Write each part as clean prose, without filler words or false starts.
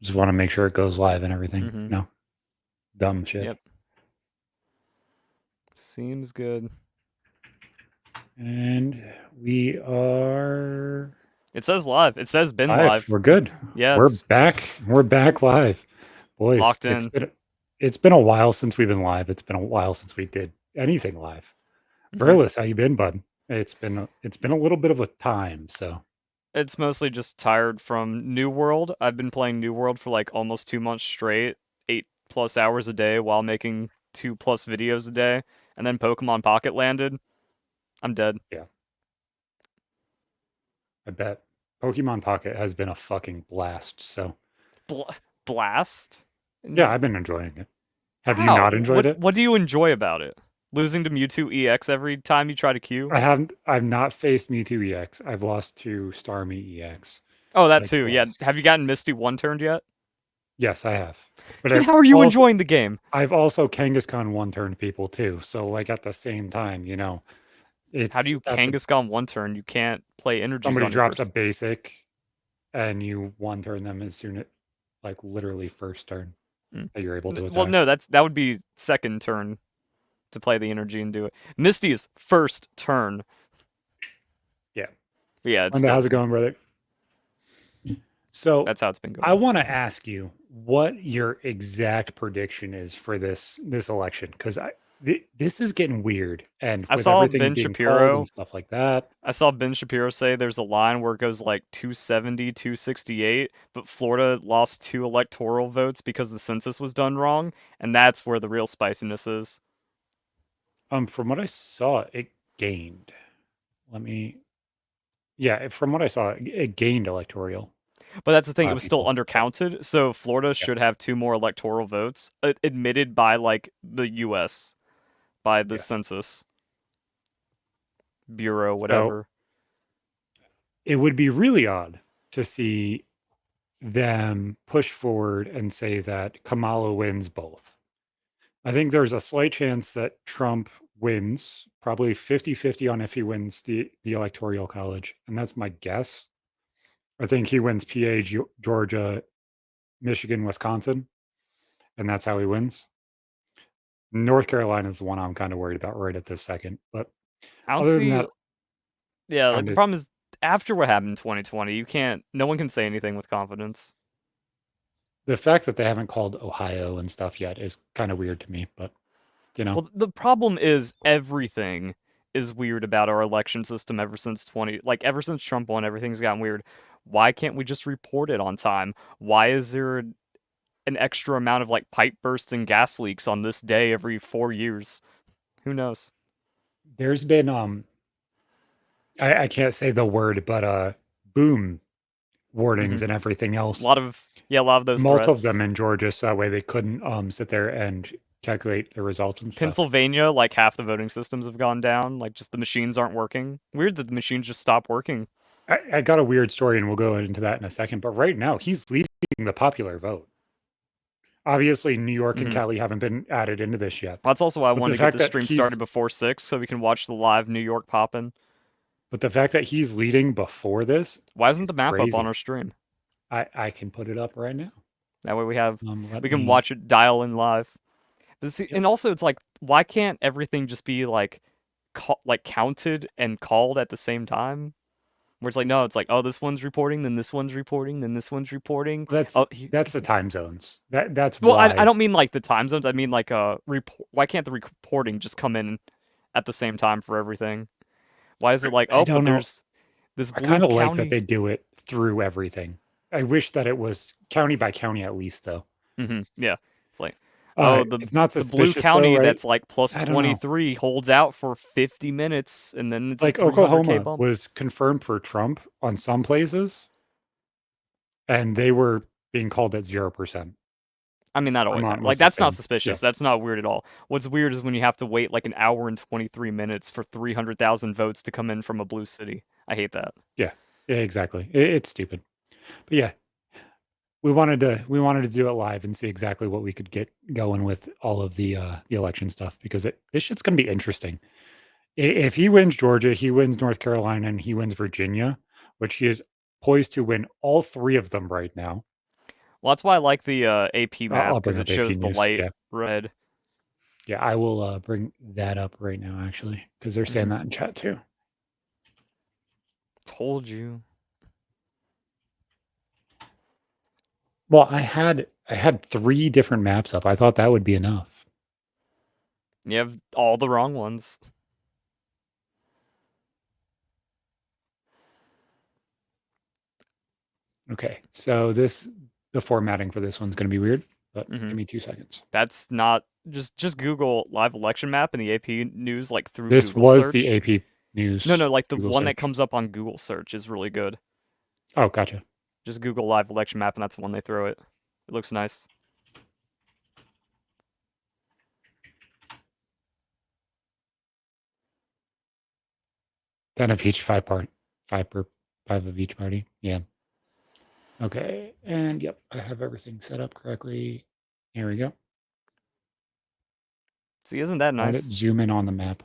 Just want to make sure it goes live and everything. Mm-hmm. No, dumb shit. Yep. Seems good. And we are It says live. It says been live. live. We're good. Yeah, We're it's back. We're back live, boys. locked in. It's been a while since we've been live. It's been a while since we did anything live. Mm-hmm. Burles, how you been, bud? It's been a little bit of a time. So It's mostly just tired from New World. I've been playing New World for like almost 2 months straight, 8+ hours a day while making 2+ videos a day, and then Pokemon Pocket landed. I'm dead. yeah, I bet Pokemon Pocket has been a fucking blast. So Bl- Blast? yeah, I've been enjoying it. Have you How? not enjoyed it? What do you enjoy about it? Losing to Mewtwo EX every time you try to queue? I haven't. I've not faced Mewtwo EX. I've lost to Starmie EX Oh, that like too. Yeah. twice. Have you gotten Misty one-turned yet? Yes, I have. But Then how are you enjoying the game? I've also Kangaskhan one-turned people too. So like at the same time, How do it's you at the Kangaskhan one-turn? You can't play energies somebody on your drops a first. basic and you one-turn them as soon as like literally first turn Mm. that you're able to Well, attack. no, that would be second turn to play the energy and do it. Misty is first turn. Yeah. But yeah, it's Splenda, still how's it going, brother? So that's how it's been I going. want to ask you what your exact prediction is for this election because this is getting weird, and I with saw everything Ben being called and Shapiro. stuff like that. I saw Ben Shapiro say there's a line where it goes like 270, 268, but Florida lost 2 electoral votes because the census was done wrong, and that's where the real spiciness is. From what I saw, it gained. Let me, yeah, from what I saw, it gained electoral But that's the thing; it was still people. But undercounted. So Florida yeah, should have 2 more electoral votes, admitted by like the U.S. by the yeah. Census Bureau, So whatever. it would be really odd to see them push forward and say that Kamala wins both. I think there's a slight chance that Trump wins, probably 50-50 on if he wins the electoral college. And that's my guess. I think he wins PA, Georgia, Michigan, Wisconsin, and that's how he wins. North Carolina is the one I'm kind of worried about right at this second. But I don't other than see. that, it's Yeah, like kind the of problem is after what happened in 2020, you can't. No one can say anything with confidence. the fact that they haven't called Ohio and stuff yet is kind of weird to me. But, you know, Well, the problem is everything is weird about our election system ever since ever since Trump won, everything's gotten weird. Why can't we just report it on time? Why is there an extra amount of like pipe bursts and gas leaks on this day every 4 years? Who knows? there's been, I can't say the word, but boom Hmm. warnings and everything else. A lot of those Multiple of them threats. in Georgia, so that way they couldn't sit there and calculate the results and stuff. Pennsylvania, like half the voting systems have gone down. Like just the machines aren't working. Weird that the machines just stop working. I got a weird story, and we'll go into that in a second. But right now, he's leading the popular vote. Obviously, New York and Hmm. Cali haven't been added into this yet. That's also why I But wanted the to get fact this that stream started he's before 6 so we can watch the live New York poppin'. but the fact that he's leading before this Why isn't is the map up on crazy. our stream? I can put it up right now. That way Let we can me. watch it dial in live. But see, Yep. and also it's like why can't everything just be like counted and called at the same time? Where it's like no, it's like oh this one's reporting, then this one's reporting, then this one's reporting. That's Oh, that's the time zones. That's well, I why. don't mean like the time zones. I mean like report. Why can't the reporting just come in at the same time for everything? Why is it like I oh, don't but know. there's this I blue kind of like that county. they do it through everything. I wish that it was county by county at least, though. Yeah, it's like oh It's not the blue suspicious though, county right? that's like plus I don't know. 23 holds out for 50 minutes and then it's a Like 300K Oklahoma bump. was confirmed for Trump on some places, and they were being called at 0%. I mean that always Vermont happens. was Like the that's not same. Yeah, suspicious. That's not weird at all. What's weird is when you have to wait like an hour and 23 minutes for 300,000 votes to come in from a blue city. I hate that. yeah, yeah, exactly. It's stupid, but yeah, we wanted to do it live and see exactly what we could get going with all of the election stuff because this shit's gonna be interesting. If he wins Georgia, he wins North Carolina, and he wins Virginia, which he is poised to win all three of them right now. Well, that's why I like the AP map I'll bring because it up AP shows the News. light Yeah. red. Yeah, I will bring that up right now, actually, because they're saying Mhm. that in chat too. Told you. Well, I had 3 different maps up. I thought that would be enough. You have all the wrong ones. Okay, so the formatting for this one's going to be weird, but Hmm. give me 2 seconds. That's not just Google live election map in the AP news like through This Google was the search. AP No, News like the Google one that search. comes up on Google search is really good. Oh, gotcha. Just Google live election map and that's the one they throw it. It looks nice. 10 of each, 5 of each party. Yeah. Okay, and yep, I have everything set up correctly. Here we go. See, isn't that Let it nice? zoom in on the map.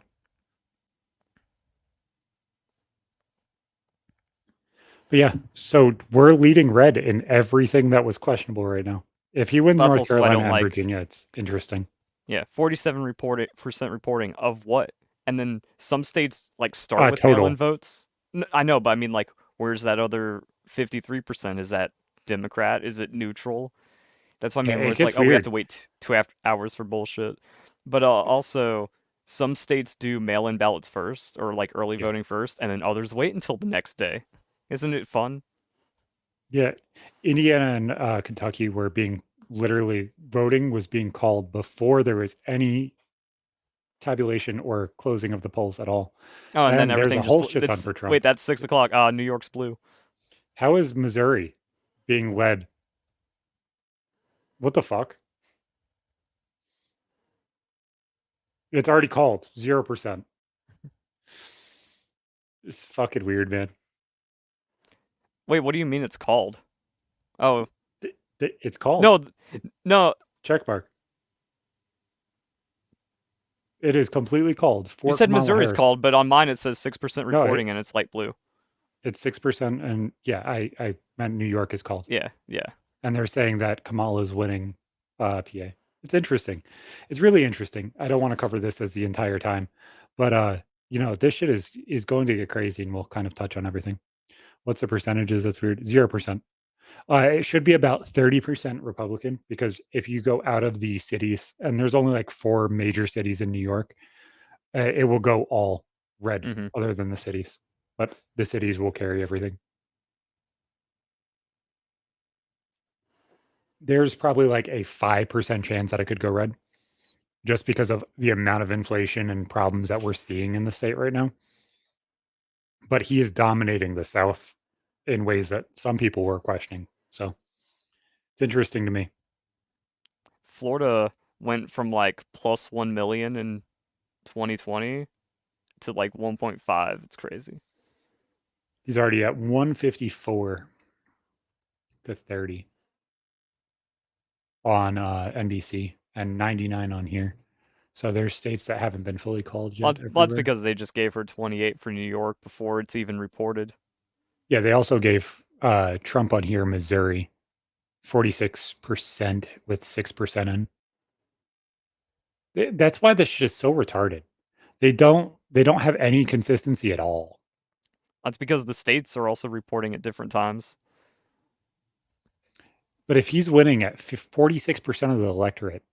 But yeah, so we're leading red in everything that was questionable right now. If he wins That's North also why I Carolina don't and like. Virginia, it's interesting. Yeah, 47% reporting of what? And then some states like start with mail-in Total. votes. I know, but I mean, like, where's that other 53%? Is that Democrat? Is it neutral? That's what I Yeah, mean, where it it's like, gets oh, we have to weird. wait 2.5 hours for bullshit. But also, some states do mail-in ballots first, or like early Yeah. voting first, and then others wait until the next day. Isn't it fun? Yeah. Indiana and Kentucky were being literally voting was being called before there was any tabulation or closing of the polls at all. Oh, and then And there's everything a just whole shit ton it's for wait, Trump. that's 6 o'clock. Ah, New York's blue. How is Missouri being led? What the fuck? It's already called 0%. It's fucking weird, man. Wait, what do you mean it's called? Oh, It's called no, no. check mark. It is completely called You for said Kamala Missouri's Harris. called, but on mine it says 6% No, reporting and it's light blue. it's 6%. And yeah, I meant New York is called. Yeah, yeah. And they're saying that Kamala is winning PA. It's interesting. It's really interesting. I don't want to cover this as the entire time, but this shit is going to get crazy, and we'll kind of touch on everything. What's the percentages? That's weird. 0%. It should be about 30% Republican because if you go out of the cities, and there's only like 4 major cities in New York, it will go all red Hmm. other than the cities, but the cities will carry everything. There's probably like a 5% chance that it could go red just because of the amount of inflation and problems that we're seeing in the state right now. But he is dominating the South in ways that some people were questioning. So it's interesting to me. Florida went from like plus 1 million in 2020 to like 1.5. It's crazy. He's already at 154 to 30 on NBC and 99 on here. So there's states that haven't been fully called Well, yet that's everywhere. because they just gave her 28 for New York before it's even reported. Yeah, they also gave Trump on here, Missouri, 46% with 6% in. That's why this shit is so retarded. They don't have any consistency at all. That's because the states are also reporting at different times. But if he's winning at 46% of the electorate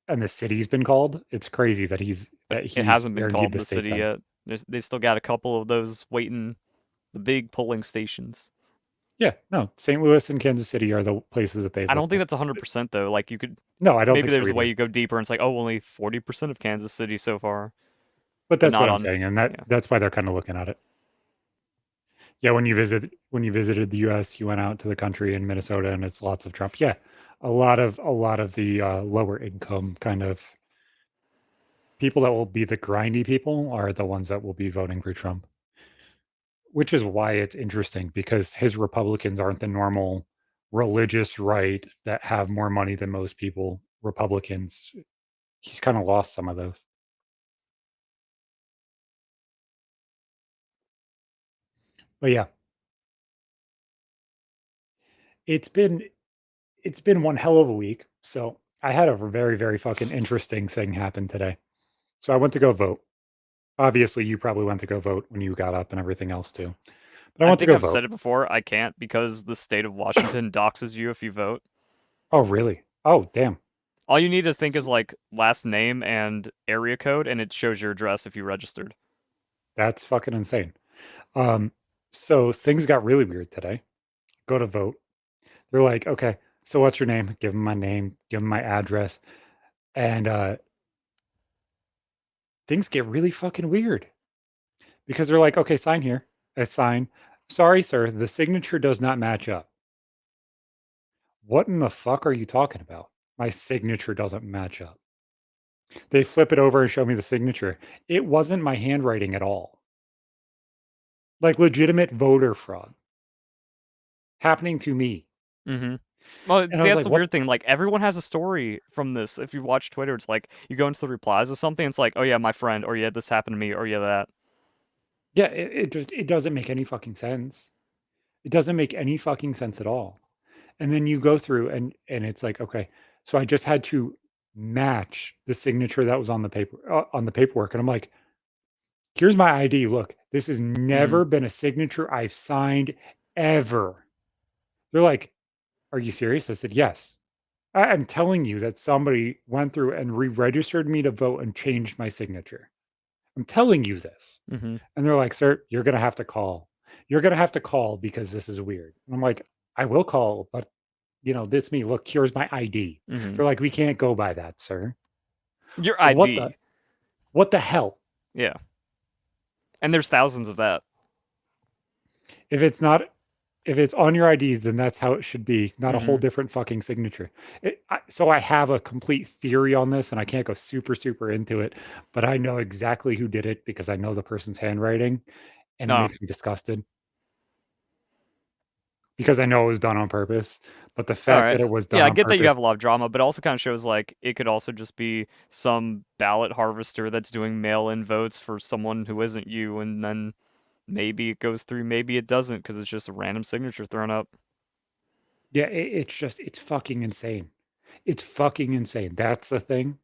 and the city's been called, it's crazy that he's But that it he's hasn't been guaranteed called in the the state city then. yet. They still got a couple of those waiting, the big polling stations. Yeah, no, St. Louis and Kansas City are the places that they've I don't looked think at. that's 100% though. Like you could No, I don't maybe think so there's a way either. you go deeper and it's like, oh, only 40% of Kansas City so far, But but that's not what I'm on. saying, and that Yeah, that's why they're kind of looking at it. Yeah, when you visited the U.S., you went out to the country in Minnesota, and it's lots of Trump. Yeah, a lot of the lower income kind of people that will be the grindy people are the ones that will be voting for Trump, which is why it's interesting because his Republicans aren't the normal religious right that have more money than most people. Republicans, he's kind of lost some of those. But yeah, it's been it's been one hell of a week. So I had a very, very fucking interesting thing happen today. So I went to go vote. Obviously, you probably went to go vote when you got up and everything else too. But I I went to think go I've vote. said it before. I can't because the state of Washington doxes you if you vote. Oh, really? Oh, damn. All you need to think is like last name and area code, and it shows your address if you registered. That's fucking insane. Um, so things got really weird today. Go to vote. They're like, okay, so what's your name? Give them my name, give them my address. And things get really fucking weird because they're like, okay, sign here. I sign. Sorry, sir, the signature does not match up. What in the fuck are you talking about? My signature doesn't match up. They flip it over and show me the signature. It wasn't my handwriting at all. Like legitimate voter fraud happening to me. Mm-hmm. Well, And I see, was that's like, the what? weird thing. Like, everyone has a story from this. If you watch Twitter, it's like you go into the replies of something, it's like, oh yeah, my friend, or yeah, this happened to me, or yeah, that. Yeah, it doesn't make any fucking sense. It doesn't make any fucking sense at all. And then you go through and it's like, okay, so I just had to match the signature that was on the paper on the paperwork. And I'm like, here's my ID. Look, this has Mm-hmm. never been a signature I've signed ever. They're like, are you serious? I said, yes. I'm telling you that somebody went through and re-registered me to vote and changed my signature. I'm telling you this. Mm-hmm. And they're like, sir, you're going to have to call. You're going to have to call because this is weird. And I'm like, I will call, but this me. Look, here's my ID. Mm-hmm. They're like, we can't go by that, sir. Your What ID. the hell? Yeah. And there's thousands of that. If it's not, if it's on your ID, then that's how it should be, not a whole Mm-hmm. different fucking signature. So I have a complete theory on this, and I can't go super, super into it, but I know exactly who did it because I know the person's handwriting, and it Oh, makes me disgusted because I know it was done on purpose. But the all fact right. that it was done Yeah, I on get that you purpose, have a lot of drama, but it also kind of shows like it could also just be some ballot harvester that's doing mail-in votes for someone who isn't you, and then maybe it goes through, maybe it doesn't, because it's just a random signature thrown up. yeah, it's fucking insane. It's fucking insane. That's the thing.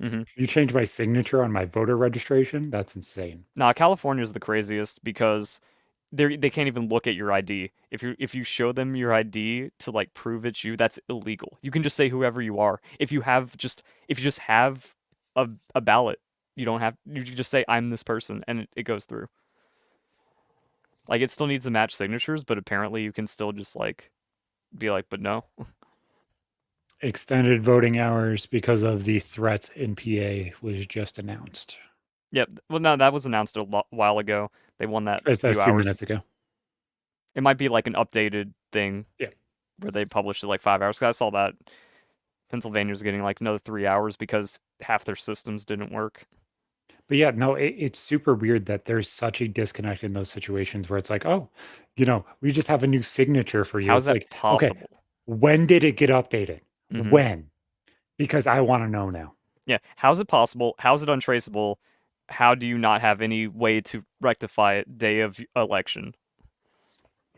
Mm-hmm. You change my signature on my voter registration? That's insane. Now, California's the craziest because they can't even look at your ID. If you show them your ID to like prove it's you, that's illegal. You can just say whoever you are. If you just have a ballot, you can just say I'm this person and it goes through. Like it still needs to match signatures, but apparently you can still just like be like, but no. Extended voting hours because of the threats in PA was just announced. Yep. Well, no, that was announced while ago. They won that It says few 2 minutes hours. ago. It might be like an updated thing Yeah. where they published it like 5 hours. 'Cause I saw that Pennsylvania's getting like another 3 hours because half their systems didn't work. But yeah, no, it's super weird that there's such a disconnect in those situations where it's like, oh, we just have a new signature for you. How is It's that like, okay, possible? when did it get updated? Hmm. When? Because I want to know now. Yeah. How's it possible? How's it untraceable? How do you not have any way to rectify it day of election?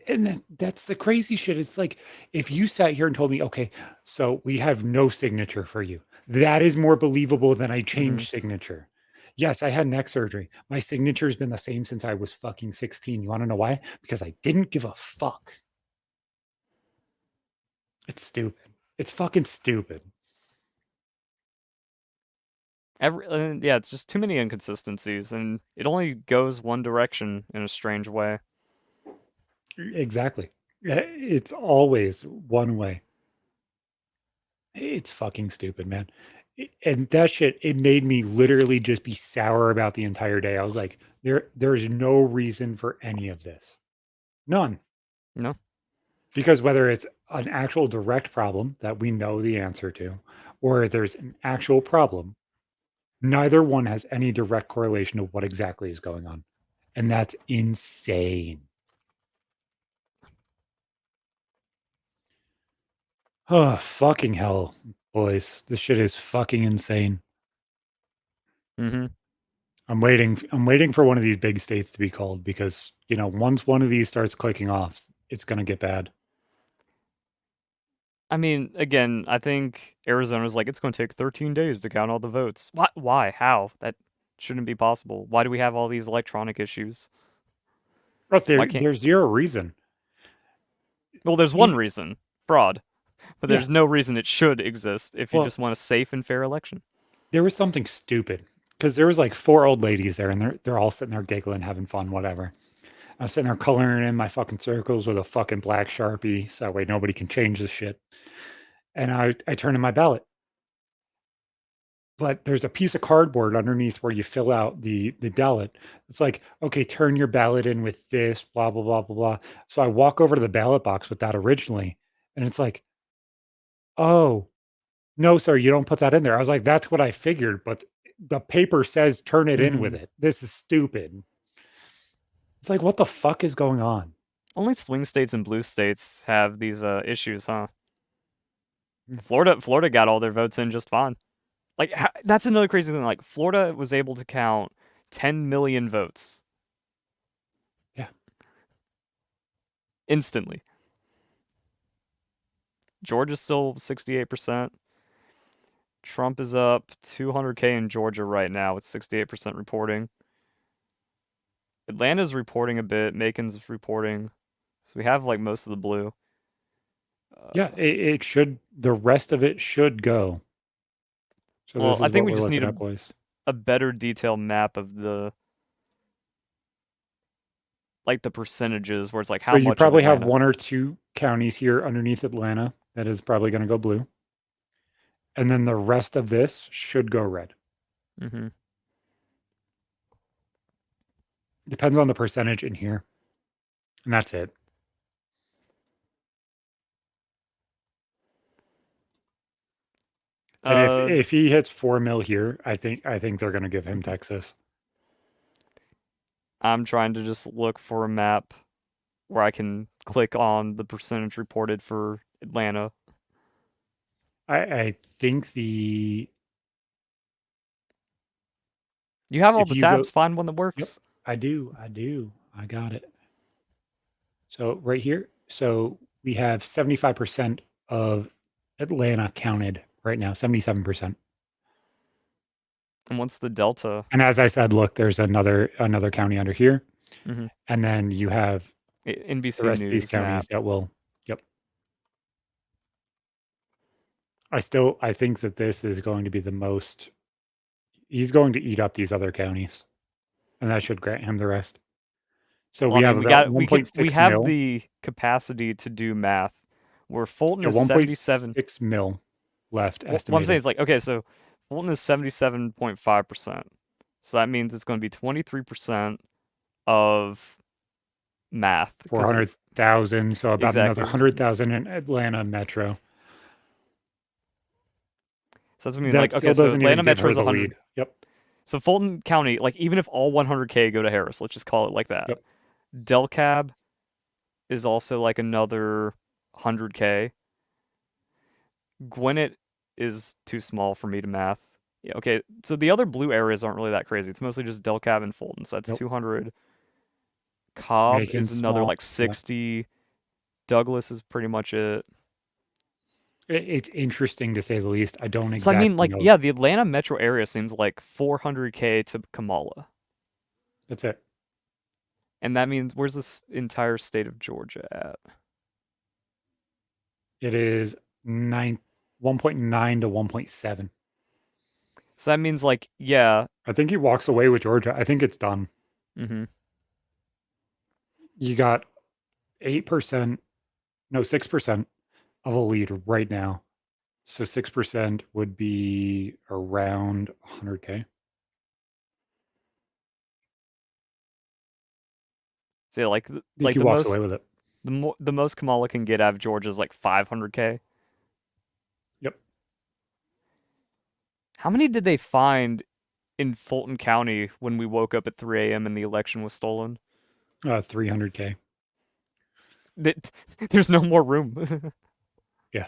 And that's the crazy shit. It's like if you sat here and told me, okay, so we have no signature for you, that is more believable than I Hmm. changed signature. Yes, I had neck surgery. My signature has been the same since I was fucking 16. You want to know why? Because I didn't give a fuck. It's stupid. It's fucking stupid. Yeah, it's just too many inconsistencies, and it only goes one direction in a strange way. Exactly. It's always one way. It's fucking stupid, man. And that shit, it made me literally just be sour about the entire day. I was like, there's no reason for any of this. None. No. Because whether it's an actual direct problem that we know the answer to, or there's an actual problem, neither one has any direct correlation to what exactly is going on. And that's insane. Oh, fucking hell, boys. This shit is fucking insane. Hmm. I'm waiting for one of these big states to be called because, once one of these starts clicking off, it's going to get bad. I mean, again, I think Arizona's like, it's going to take 13 days to count all the votes. What? Why? How? That shouldn't be possible. Why do we have all these electronic issues? But Why can't? there's zero reason. Well, there's one Even, reason, fraud, but yeah. there's no reason it should exist if you Well, just want a safe and fair election. there was something stupid because there was like four old ladies there, and they're all sitting there giggling, having fun, whatever. I was sitting there coloring in my fucking circles with a fucking black Sharpie, so that way nobody can change this shit. And I turn in my ballot, but there's a piece of cardboard underneath where you fill out the ballot. It's like, okay, turn your ballot in with this, blah blah blah blah blah. So I walk over to the ballot box with that originally, and it's like, oh no, sir, you don't put that in there. I was like, that's what I figured, but the paper says turn it in with Mm-hmm. it. This is stupid. It's like, what the fuck is going on? Only swing states and blue states have these issues, huh? Mm. Florida got all their votes in just fine. Like that's another crazy thing. Like Florida was able to count 10 million votes Yeah. instantly. Georgia's still 68%. Trump is up 200K in Georgia right now with 68% reporting. Atlanta's reporting a bit. Macon's reporting. So we have like most of the blue. Yeah, it should, the rest of it should go. So Well, this I is think what we we're just need looking at, boys. a better detailed map of the like the percentages where it's like So how you much of probably have Atlanta. one or two counties here underneath Atlanta that is probably going to go blue. And then the rest of this should go red. Mm-hmm. Depends on the percentage in here. And that's it. And Uh, if he hits 4 mil here, I think they're going to give him Texas. I'm trying to just look for a map where I can click on the percentage reported for Atlanta. I think the You have all if the you go, tabs. Find one that yep, works. I got it. So right here, so we have 75% of Atlanta counted right now, 77%. And what's the delta? And as I said, look, there's another county under here, Mm-hmm. and then you have the NBC rest of these News counties map. that will. Yep. I think that this is going to be the most. He's going to eat up these other counties, and that should grant him the rest. So Well, I we have mean, about we 1.6 have mil. the capacity to do math. Where Fulton Yeah, is 77. 1.6 mil left What I'm saying estimated. is like, okay, so Fulton is 77.5%. So that means it's going to be 23% of math because if 400,000, so about another exactly. 100,000 in Atlanta metro. So that's what I mean. That Like, okay, still so doesn't even Atlanta give Metro her is the 100. lead. Yep. So Fulton County, like, even if all 100K go to Harris, let's just call it like that. Yep. DelCab is also like another 100K. Gwinnett is too small for me to math. Yeah, okay. So the other blue areas aren't really that crazy. It's mostly just DelCab and Fulton. So that's Nope. 200. Cobb is Making another small. like Yeah. 60. Douglas is pretty much it. It's interesting to say the least. I don't So I mean, exactly like, know. yeah, the Atlanta metro area seems like 400K to Kamala. That's it. And that means where's this entire state of Georgia at? It is 1.9 to 1.7. So that means like, yeah. I think he walks away with Georgia. I think it's done. Mm-hmm. You got 8%, no, 6% of a lead right now. So 6% would be around 100K. So yeah, I think he walks away with it. the most Kamala can get out of Georgia is like 500K. Yep. How many did they find in Fulton County when we woke up at 3 a.m. and the election was stolen? 300K. There's no more room. Yeah.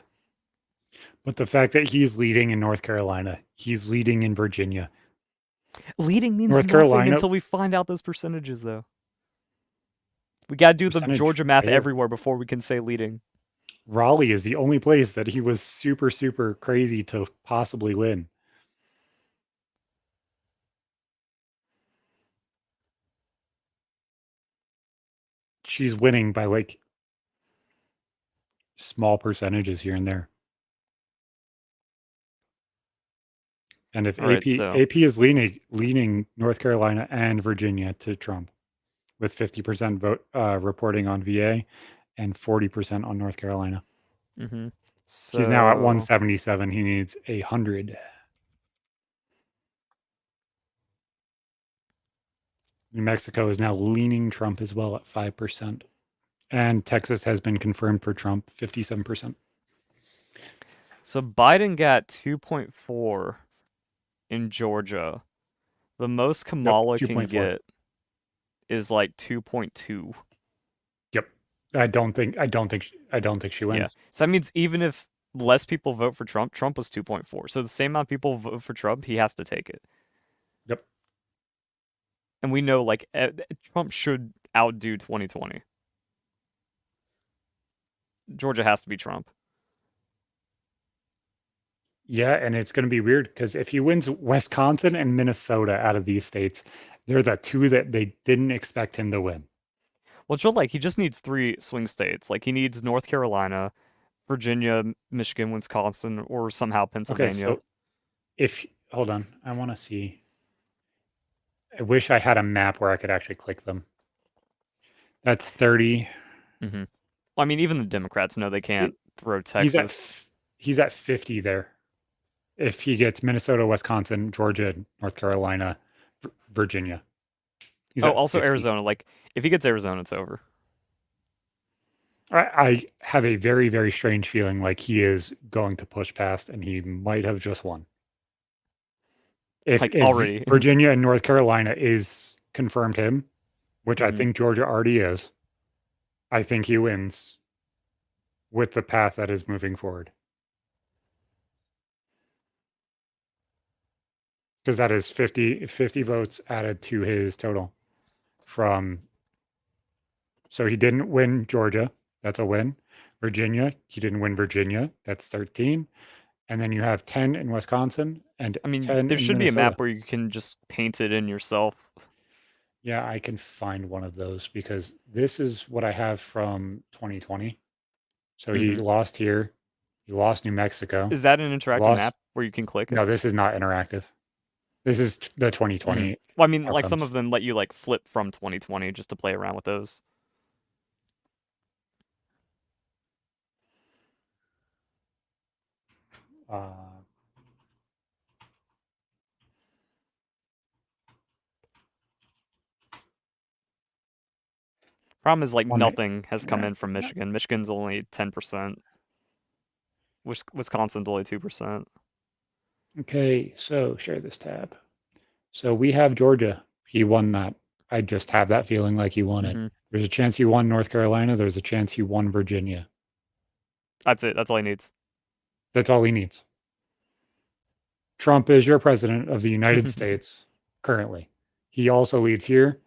But the fact that he's leading in North Carolina, he's leading in Virginia. Leading means North nothing Carolina until we find out those percentages, though. We gotta do the percentage Georgia math right here. everywhere before we can say leading. Raleigh is the only place that he was super, super crazy to possibly win. She's winning by like small percentages here and there. And if All right, so AP is leaning North Carolina and Virginia to Trump, with 50% vote reporting on VA and 40% on North Carolina. mm-hmm. He's now at So 177. He needs 100. New Mexico is now leaning Trump as well at 5%. And Texas has been confirmed for Trump, 57%. so Biden got 2.4 in Georgia. The most Yep, Kamala can 2.4. get is like 2.2. Yep. I don't think she Yeah. wins. So that means even if less people vote for Trump, Trump was 2.4. So the same amount of people vote for Trump, he has to take it. Yep. And we know like Trump should outdo 2020. Georgia has to be Trump. Yeah, and it's going to be weird because if he wins Wisconsin and Minnesota out of these states, they're the two that they didn't expect him to win. Well, he just needs three swing states. Like he needs North Carolina, Virginia, Michigan, Wisconsin, or somehow Okay, Pennsylvania. so if hold on, I want to see. I wish I had a map where I could actually click them. That's 30. Mm-hmm. Well, I mean, even the Democrats know they It, can't throw he's at Texas. he's at 50 there. If he gets Minnesota, Wisconsin, Georgia, North Carolina, Virginia, he's Oh, at also 50. Arizona. Like if he gets Arizona, it's over. I have a very, very strange feeling like he is going to push past and he might have just won. If Like if already. Virginia and North Carolina is confirmed him, which I Mm-hmm. think Georgia already is, I think he wins with the path that is moving forward. Because that is 50 votes added to his total from, so he didn't win Georgia. That's a win. Virginia, he didn't win Virginia. That's 13. And then you have 10 in Wisconsin and I mean, 10 there in should be a Minnesota. map where you can just paint it in yourself. Yeah, I can find one of those because this is what I have from 2020. So he Mm-hmm. lost here. He lost New Mexico. Is that an He interactive lost. map where you can click it? No, this is not interactive. This is the Mm-hmm. 2020 Well, I mean, like some outcomes. of them let you like flip from 2020 just to play around with those. Uh, Problem is like on the nothing has come in from interactive map. Michigan. Michigan's only 10%. Wisconsin's only 2%. Okay, so share this tab. So we have Georgia. He won that. I just have that feeling like he won it. Mm-hmm. There's a chance he won North Carolina. There's a chance he won Virginia. That's it. That's all he needs. That's all he needs. Trump is your president of the United States currently. He also leads here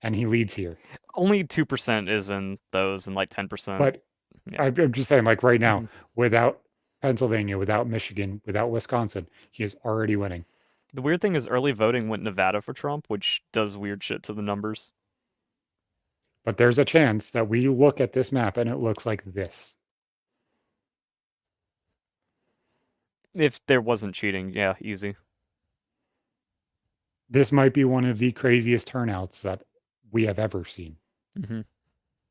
and he leads here. Only 2% is in those, and like 10%. But Yeah. I'm just saying, like right now, Mm-hmm. without Pennsylvania, without Michigan, without Wisconsin, he is already winning. The weird thing is early voting went Nevada for Trump, which does weird shit to the numbers. But there's a chance that we look at this map and it looks like this. If there wasn't cheating, yeah, easy. This might be one of the craziest turnouts that we have ever seen. Mm-hmm.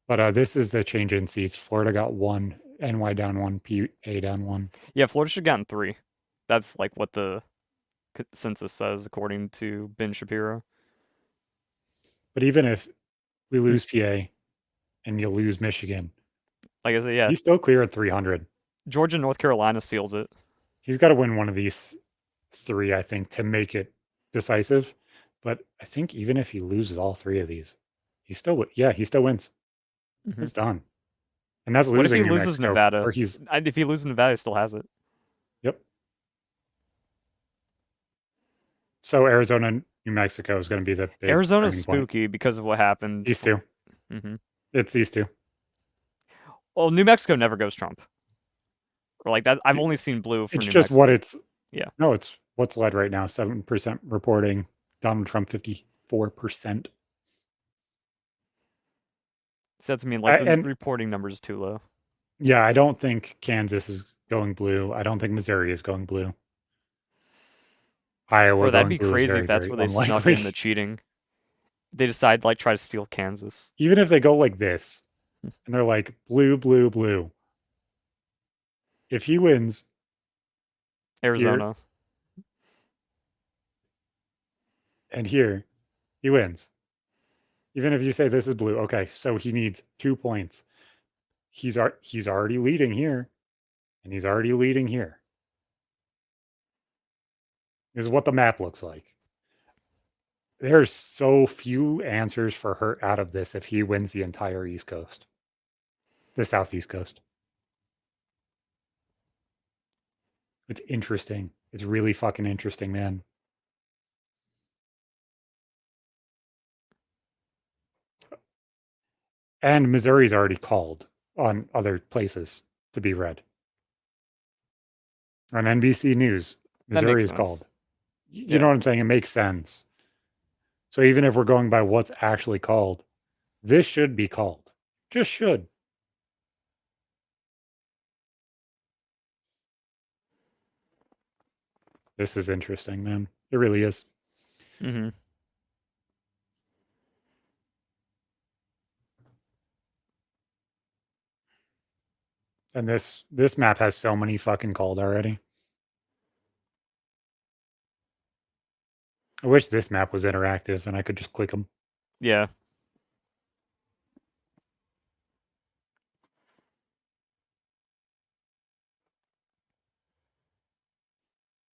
But this is the change in seats. Florida got one, NY down one, PA down one. Yeah, Florida should have gotten 3. That's like what the census says, according to Ben Shapiro. But even if we lose PA and you lose Michigan, Like I said, yeah, he's still clear at 300. Georgia, North Carolina seals it. He's got to win one of these three, I think, to make it decisive. But I think even if he loses all three of these, he still wins. Mm-hmm. It's done. And that's What if he losing New loses Mexico, Nevada? where he's, If he loses Nevada, he still has it. yep. So Arizona, New Mexico is going to be the big Arizona's turning point. spooky because of what happened. These two. Mm-hmm. It's these two. Well, New Mexico never goes Trump. Or like that, I've It- only seen blue for It's New just what Mexico. it's. Yeah. No, it's what's led right now. 7% reporting. Donald Trump 54%. So that to mean like the And reporting numbers is too low. yeah, I don't think Kansas is going blue. I don't think Missouri is going blue. Iowa Bro, that'd going be blue is crazy if very, that's very where they snuck unlikely. in the cheating. They decide like try to steal Kansas. Even if they go like this and they're like blue, blue, blue. If he wins here Arizona. and here, he wins. Even if you say this is blue, okay, so he needs 2 points. He's already leading here, and he's already leading here. This is what the map looks like. There's so few answers for Hurt out of this if he wins the entire East Coast, the Southeast Coast. It's interesting. It's really fucking interesting, man. And Missouri's already called on other places to be red. On NBC News, That Missouri makes is sense. called. You know Yeah. what I'm saying? It makes sense. So even if we're going by what's actually called, this should be called. Just should. This is interesting, man. It really is. Mm-hmm. And this map has so many fucking called already. I wish this map was interactive and I could just click them. Yeah.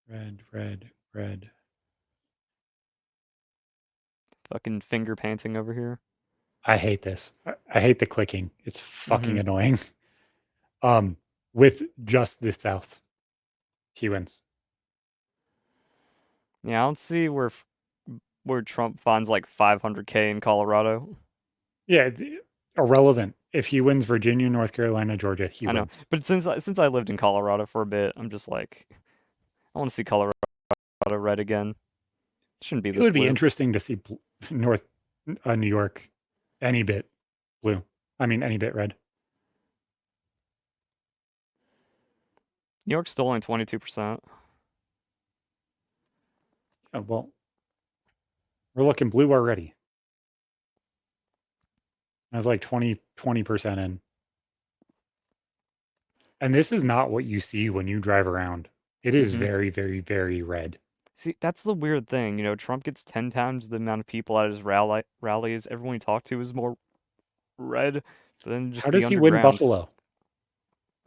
Red, red, red. Fucking finger painting over here. I hate this. I hate the clicking. It's Mm-hmm. fucking annoying. With just the South, he wins. Yeah, I don't see where Trump finds like 500K in Colorado. Yeah, irrelevant. If he wins Virginia, North Carolina, Georgia, he I know, wins. but since I lived in Colorado for a bit, I'm just like, I want to see Colorado red again. Shouldn't be It this would be blue. interesting to see North New York any bit blue. I mean, any bit red. New York's still only 22%. Oh, well, we're looking blue already. That's like 20% in. And this is not what you see when you drive around. It is Mm-hmm. very, very, very red. See, that's the weird thing. You know, Trump gets 10 times the amount of people at his rallies. Everyone he talked to is more red than How just the does he win underground. Buffalo?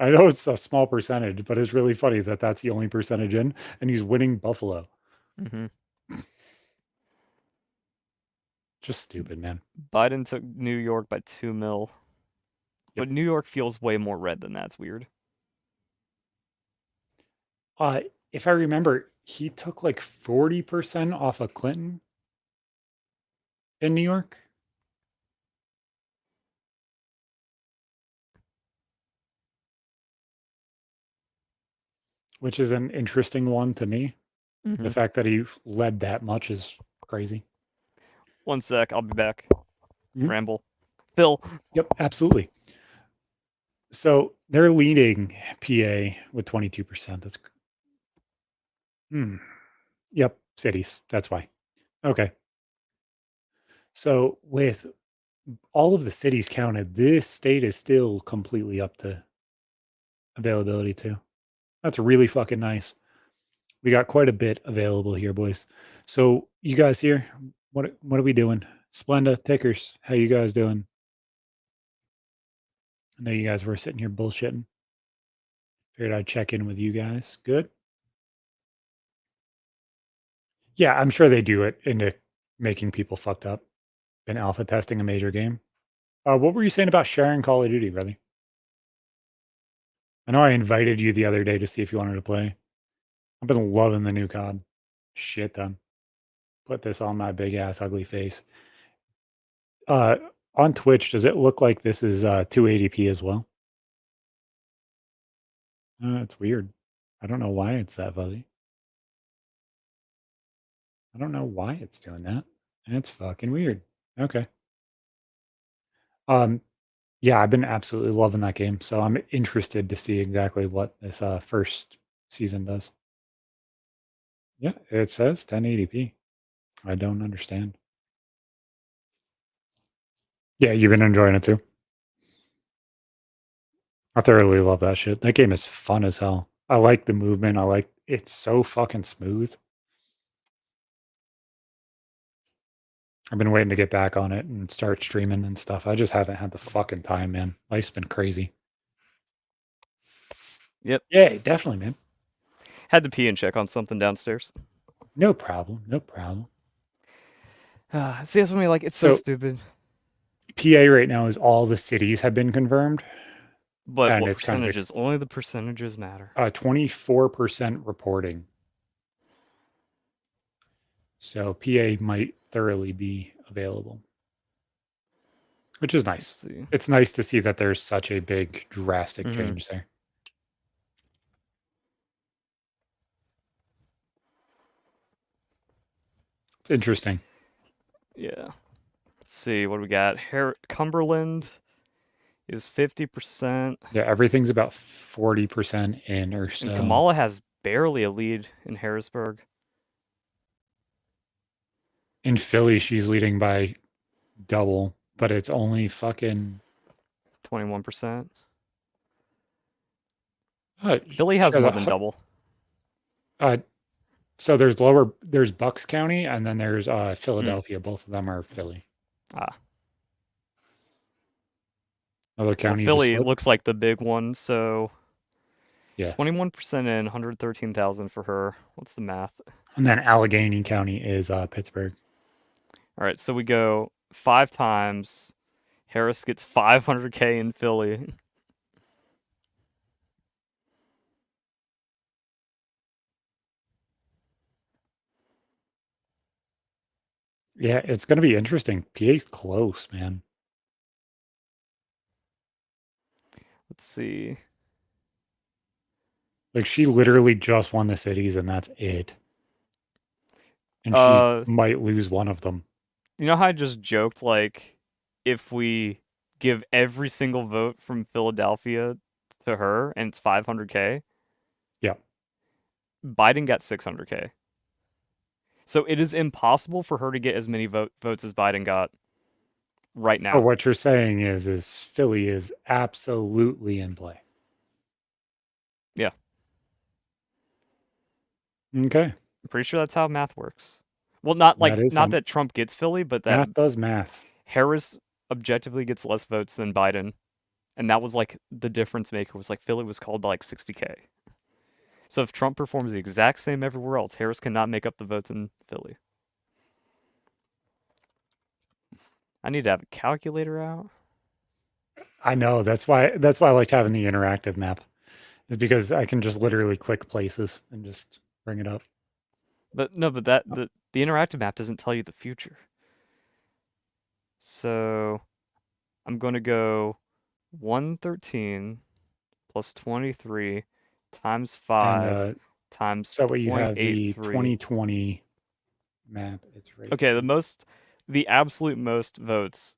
I know it's a small percentage, but it's really funny that that's the only percentage in, and he's winning Buffalo. Mm-hmm. Just stupid, man. Biden took New York by 2 mil, Yep. but New York feels way more red than that. It's weird. Uh, if I remember, he took like 40% off of Clinton in New York. Which is an interesting one to me. The Mm-hmm. fact that he led that much is crazy. 1 sec, I'll be back. Mhm. Ramble. Phil. Yep, absolutely. So they're leading PA with 22%. That's yep, cities. That's why. Okay. So with all of the cities counted, this state is still completely up to availability too. That's really fucking nice. We got quite a bit available here, boys. So you guys here, what are we doing? Splenda, Tickers, how you guys doing? I know you guys were sitting here bullshitting. Figured I'd check in with you guys. Good. Yeah, I'm sure they do it into making people fucked up in alpha testing a major game. What were you saying about sharing Call of Duty, brother? I know I invited you the other day to see if you wanted to play. I've been loving the new COD. Shit ton. Put this on my big ass ugly face. Uh, on Twitch, does it look like this is 280p as well? It's weird. I don't know why it's that fuzzy. I don't know why it's doing that. It's fucking weird. Okay. Um, yeah, I've been absolutely loving that game, so I'm interested to see exactly what this first season does. Yeah, it says 1080p. I don't understand. Yeah, you've been enjoying it too. I thoroughly love that shit. That game is fun as hell. I like the movement. I like it's so fucking smooth. I've been waiting to get back on it and start streaming and stuff. I just haven't had the fucking time, man. Life's been crazy. Yep. Yeah, definitely, man. Had to pee and check on something downstairs. No problem. No problem. See, that's what I mean. Like, it's so So stupid. PA right now is all the cities have been confirmed, But and what it's kind of percentages? Only the percentages matter. 24% reporting. So PA might thoroughly be available, which is Let's nice. see. It's nice to see that there's such a big drastic Mm-hmm. change there. It's interesting. Yeah. Let's see. What do we got? Cumberland is 50%, Yeah, everything's about 40% in or and so. Kamala has barely a lead in Harrisburg. In Philly, she's leading by double, but it's only fucking 21%. uh, Philly she has has more than double. uh so there's Bucks County and then there's Philadelphia. Both of them are Philly. Ah. Other Well, counties just Philly flip. looks like the big one, so Yeah. 21% in 113,000 for her. What's the math? And then Allegheny County is Pittsburgh. All right, so we go 5 times. Harris gets 500K in Philly. Yeah, it's gonna be interesting. PA's close, man. Let's see. Like she literally just won the cities and that's it. And she Uh, might lose one of them. you know how I just joked, like, if we give every single vote from Philadelphia to her and it's 500K, Yeah. Biden got 600K. So it is impossible for her to get as many votes as Biden got right So now. what you're saying is Philly is absolutely in play. Yeah, Okay. I'm pretty sure that's how math works. Well, not That like is not that Trump gets Philly, but that math does math. Harris objectively gets less votes than Biden, and that was like the difference maker. Was like Philly was called by like 60K. So if Trump performs the exact same everywhere else, Harris cannot make up the votes in Philly. I need to have a calculator out. I know. That's why I like having the interactive map. Is because I can just literally click places and just bring it up. But no, but the interactive map doesn't tell you the future. So I'm going to go 113 plus 23 times And 5 times so what you have the 0.83. 2020 map. It's right Okay, here. the absolute most votes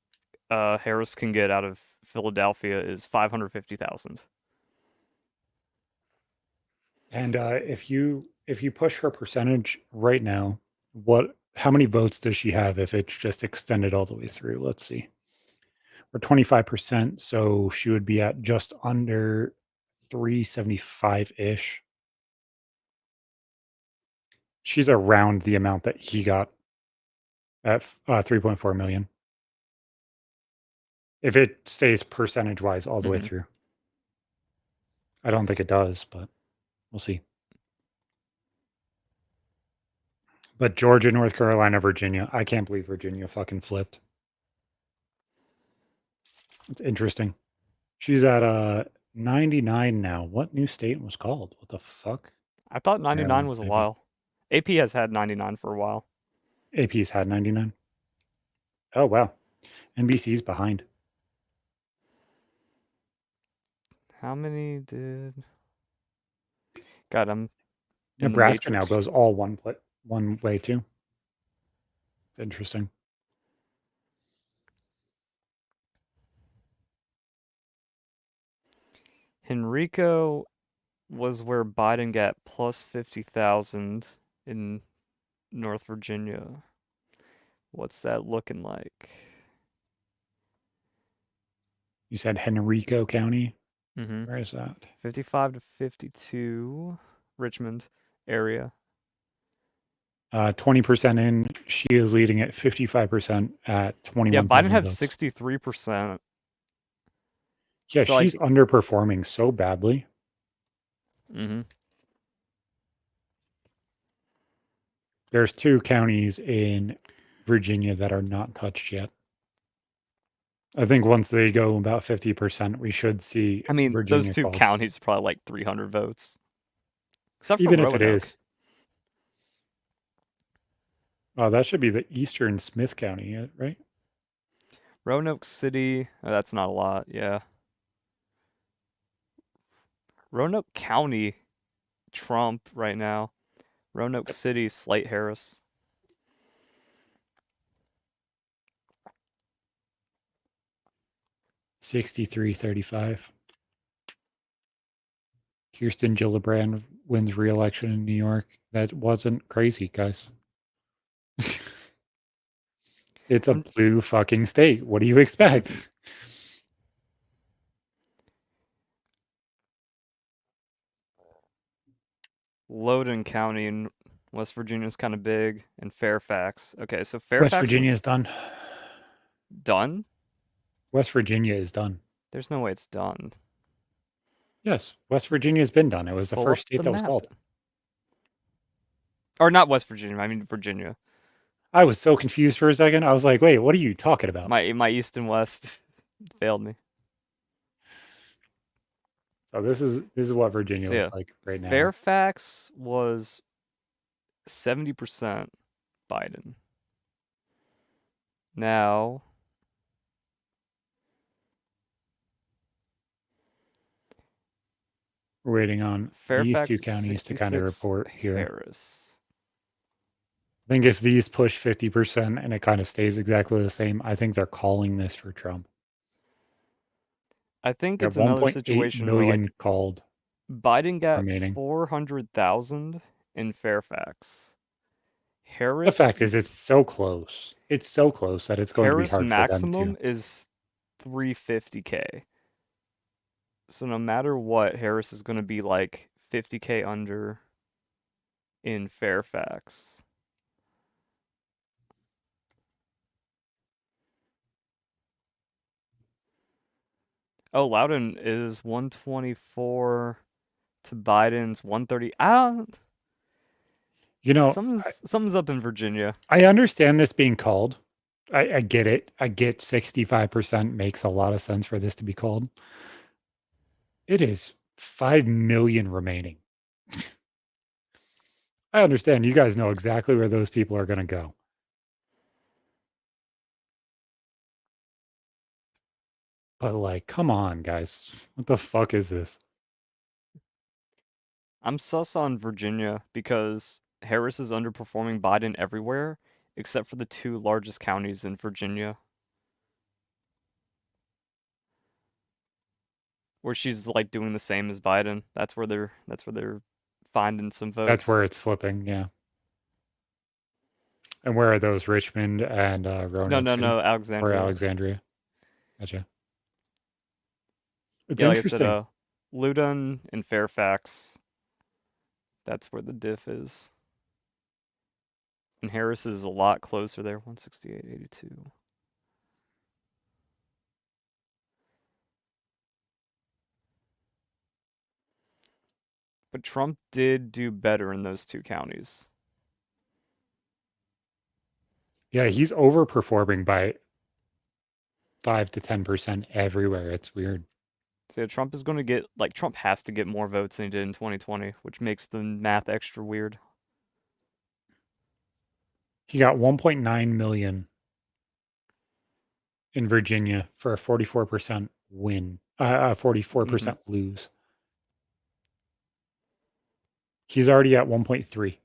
Harris can get out of Philadelphia is 550,000. And if you push her percentage right now, how many votes does she have if it's just extended all the way through? Let's see. We're 25%, so she would be at just under 375-ish. She's around the amount that he got at 3.4 million. If it stays percentage wise all the way Mm-hmm. through. I don't think it does, but we'll see. But Georgia, North Carolina, Virginia. I can't believe Virginia fucking flipped. It's interesting. She's at 99 now. What new state was called? What the fuck? I thought 99 Maryland, was a maybe. while. AP has had 99 for a while. AP's had 99. Oh wow. NBC's behind. How many did God, I'm in the Nebraska now Matrix. goes all one way too. Interesting. Henrico was where Biden got plus 50,000 in North Virginia. What's that looking like? You said Henrico County. Mm-hmm. Where is that? 55 to 52, Richmond area. 20% in. She is leading at 55% at Yeah, Biden 21,000 had votes. 63%. Yeah, So she's like, underperforming so badly. mm-hmm. There's 2 counties in Virginia that are not touched yet. I think once they go about 50%, we should see I mean, those Virginia two called. counties are probably like 300 votes, except for Even if it Roanoke. is. Oh, that should be the Eastern Smith County, right? Roanoke City, that's not a lot, yeah. Roanoke County, Trump right now. Roanoke City, Slate Harris. 63-35. Kirsten Gillibrand wins re-election in New York. That wasn't crazy, guys. It's a I'm blue fucking state. What do you expect? Loudoun County in West Virginia is kind of big, and Fairfax. Okay, so West Fairfax Virginia is done. done? West Virginia is done. There's no way it's done. Yes, West Virginia has been done. It was the Pull up first state the that was map. called. Or not West Virginia, I mean Virginia. I was so confused for a second. I was like, wait, what are you talking about? My east and west failed me. So this is what Virginia So looks yeah, like right now. Fairfax was 70% Biden. Now, We're waiting on these Fairfax 2 is counties to kind of 66, report here. Harris. I think if these push 50% and it kind of stays exactly the same, I think they're calling this for Trump. I think We got it's another 1.8 situation where like million called Biden got remaining. 400,000 in Fairfax. The Harris fact is, it's so close. It's so close that it's going to be Harris hard for them maximum to. is 350K. So no matter what, Harris is going to be like 50K under in Fairfax. Oh, Loudon is 124 to Biden's 130. You know, Something's up in Virginia. I understand this being called. I get it. I get 65% makes a lot of sense for this to be called. It is 5 million remaining. I understand you guys know exactly where those people are going to go. But like, come on, guys. What the fuck is this? I'm sus on Virginia because Harris is underperforming Biden everywhere except for the 2 largest counties in Virginia, where she's like doing the same as Biden. That's where they're finding some That's votes. where it's flipping, yeah. And where are those? Richmond and No, Roanoke no, City no, or Alexandria. Alexandria? Gotcha. It's Yeah, like I said, interesting. Loudoun and Fairfax. That's where the diff is. And Harris is a lot closer there, 168.82. But Trump did do better in those 2 counties. Yeah, he's overperforming by 5 to 10% everywhere. It's weird. So yeah, Trump is going to get, like, Trump has to get more votes than he did in 2020, which makes the math extra weird. He got 1.9 million in Virginia for a 44% win, Hmm. 44% lose. He's already at 1.3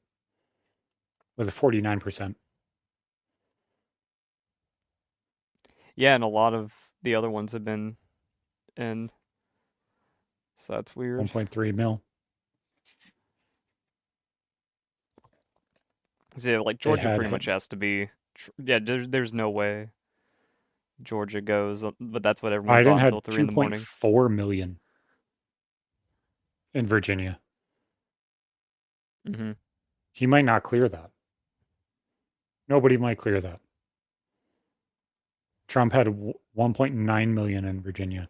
with a 49%. Yeah, and a lot of the other ones have been in, so that's weird. 1.3 mil. So, yeah, like They Georgia had pretty much has to be. Yeah, there's no way Georgia goes, but that's what everyone Biden thought until had 3 in the morning. 2.4 million in Virginia. Mm-hmm. He might not clear that. Nobody might clear that. Trump had 1.9 million in Virginia,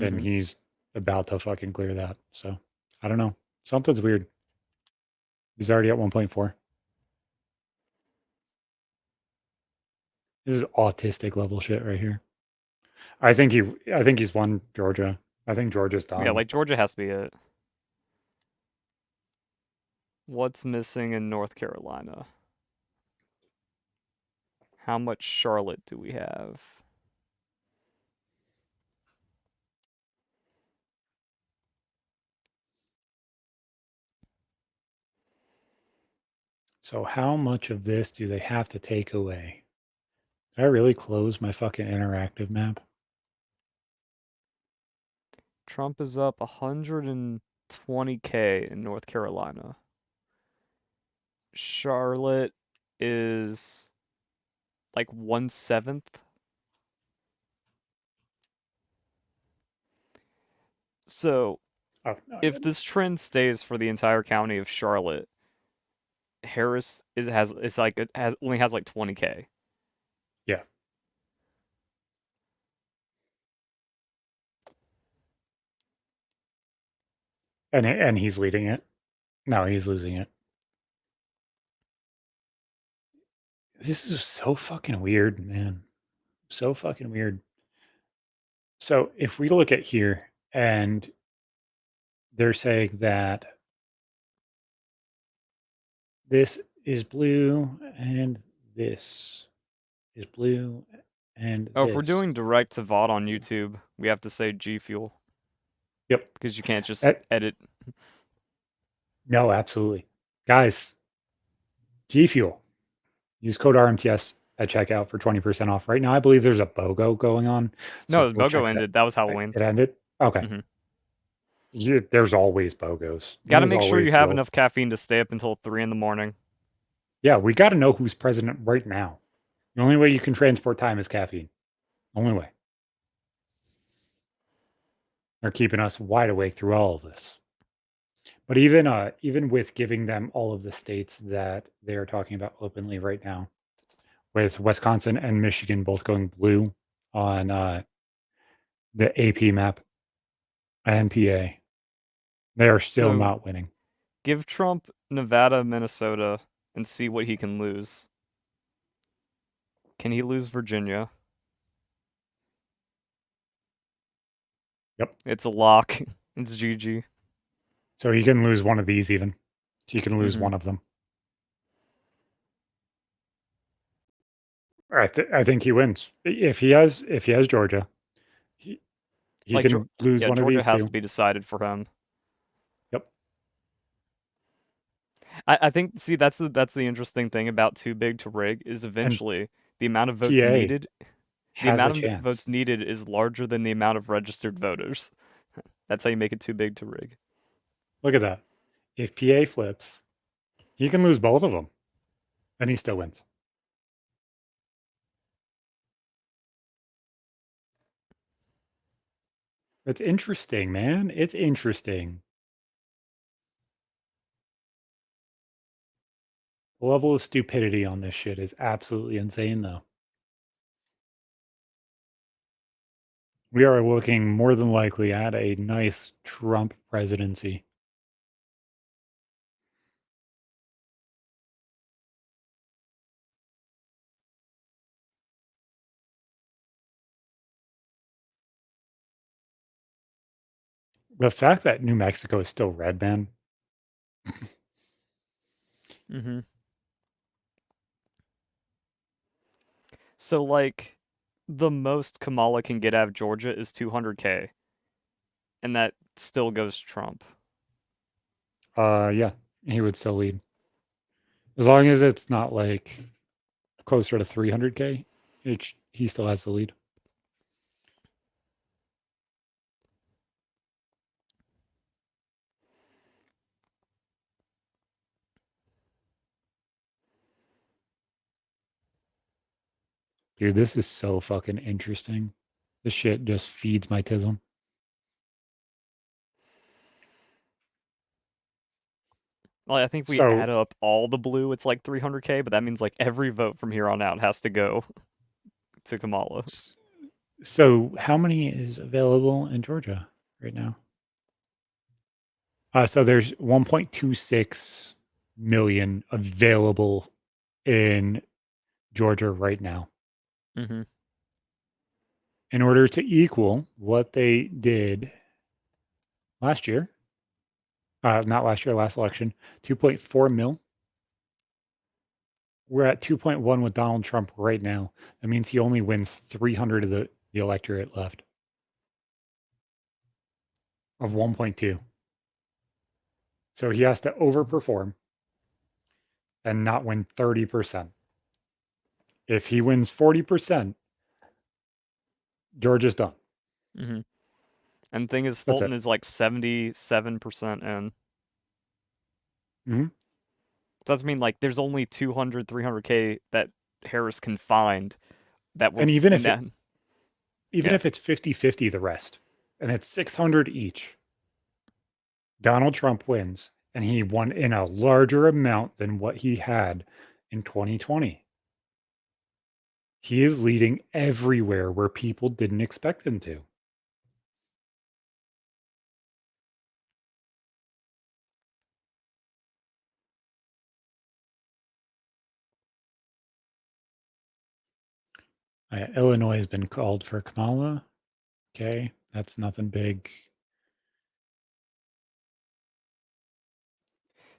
and Mm-hmm. he's about to fucking clear that. So I don't know. Something's weird. He's already at 1.4. This is autistic level shit right here. I think he's won Georgia. I think Georgia's Yeah, done. like Georgia has to be it. What's missing in North Carolina? How much Charlotte do we have? So how much of this do they have to take away? Did I really close my fucking interactive map? Trump is up 120K in North Carolina. Charlotte is like 1/7. So Oh, no, I if didn't. this trend stays for the entire county of Charlotte, Harris is like it has only has like 20K. Yeah. And he's leading it. No, he's losing it. This is so fucking weird, man. So fucking weird. So if we look at here and they're saying that this is blue and this is blue and Oh, if we're this. doing direct to VOD on YouTube, we have to say G Fuel Yep. because you can't just Uh, edit. no, absolutely. Guys, G Fuel. Use code RMTS at checkout for 20% off. Right now, I believe there's a BOGO going on. So No, the go BOGO check that. ended. That was Halloween. It ended? Okay. Hmm. Yeah, there's always BOGOs. Got to There's make sure always you have deals. enough caffeine to stay up until 3 in the morning. Yeah, we got to know who's president right now. The only way you can transport time is caffeine. Only way. They're keeping us wide awake through all of this. But even with giving them all of the states that they are talking about openly right now, with Wisconsin and Michigan both going blue on the AP map and PA, they are still So not winning. give Trump Nevada, Minnesota, and see what he can lose. Can he lose Virginia? Yep. It's a lock. It's GG. So he can lose one of these even. He can lose Hmm. one of them. I think he wins if he has Georgia. He he Like, can lose yeah, one of Georgia these has to two. be decided for him. Yep. I think, see, that's the interesting thing about too big to rig is And eventually the amount of votes PA needed, the has a amount of chance. votes needed is larger than the amount of registered voters. That's how you make it too big to rig. Look at that. If PA flips, he can lose both of them, and he still wins. It's interesting, man. It's interesting. The level of stupidity on this shit is absolutely insane, though. We are looking more than likely at a nice Trump presidency. The fact that New Mexico is still red, man. Hmm. So, like, the most Kamala can get out of Georgia is 200K, and that still goes Trump. Yeah. he would still lead. As long as it's not like closer to 300K, he still has the lead. Dude, this is so fucking interesting. This shit just feeds my tism. Well, I think we add So, up all the blue, it's like 300K, but that means like every vote from here on out has to go to Kamala. so how many is available in Georgia right now? So there's 1.26 million available in Georgia right now. Mm-hmm. In order to equal what they did last year, not last year, last election, 2.4 mil. We're at 2.1 with Donald Trump right now. That means he only wins 300 of the electorate left of 1.2. So he has to overperform and not win 30%. If he wins 40%, Georgia's done. Mm-hmm. And the thing is, That's Fulton it. is like 77% in. Mm-hmm. Does mean like there's only 200, 300K that Harris can find that were And even in if that. even Yeah. if it's 50-50 the rest, and it's 600 each, Donald Trump wins, and he won in a larger amount than what he had in 2020. He is leading everywhere where people didn't expect him to. Illinois has been called for Kamala. Okay, that's nothing big.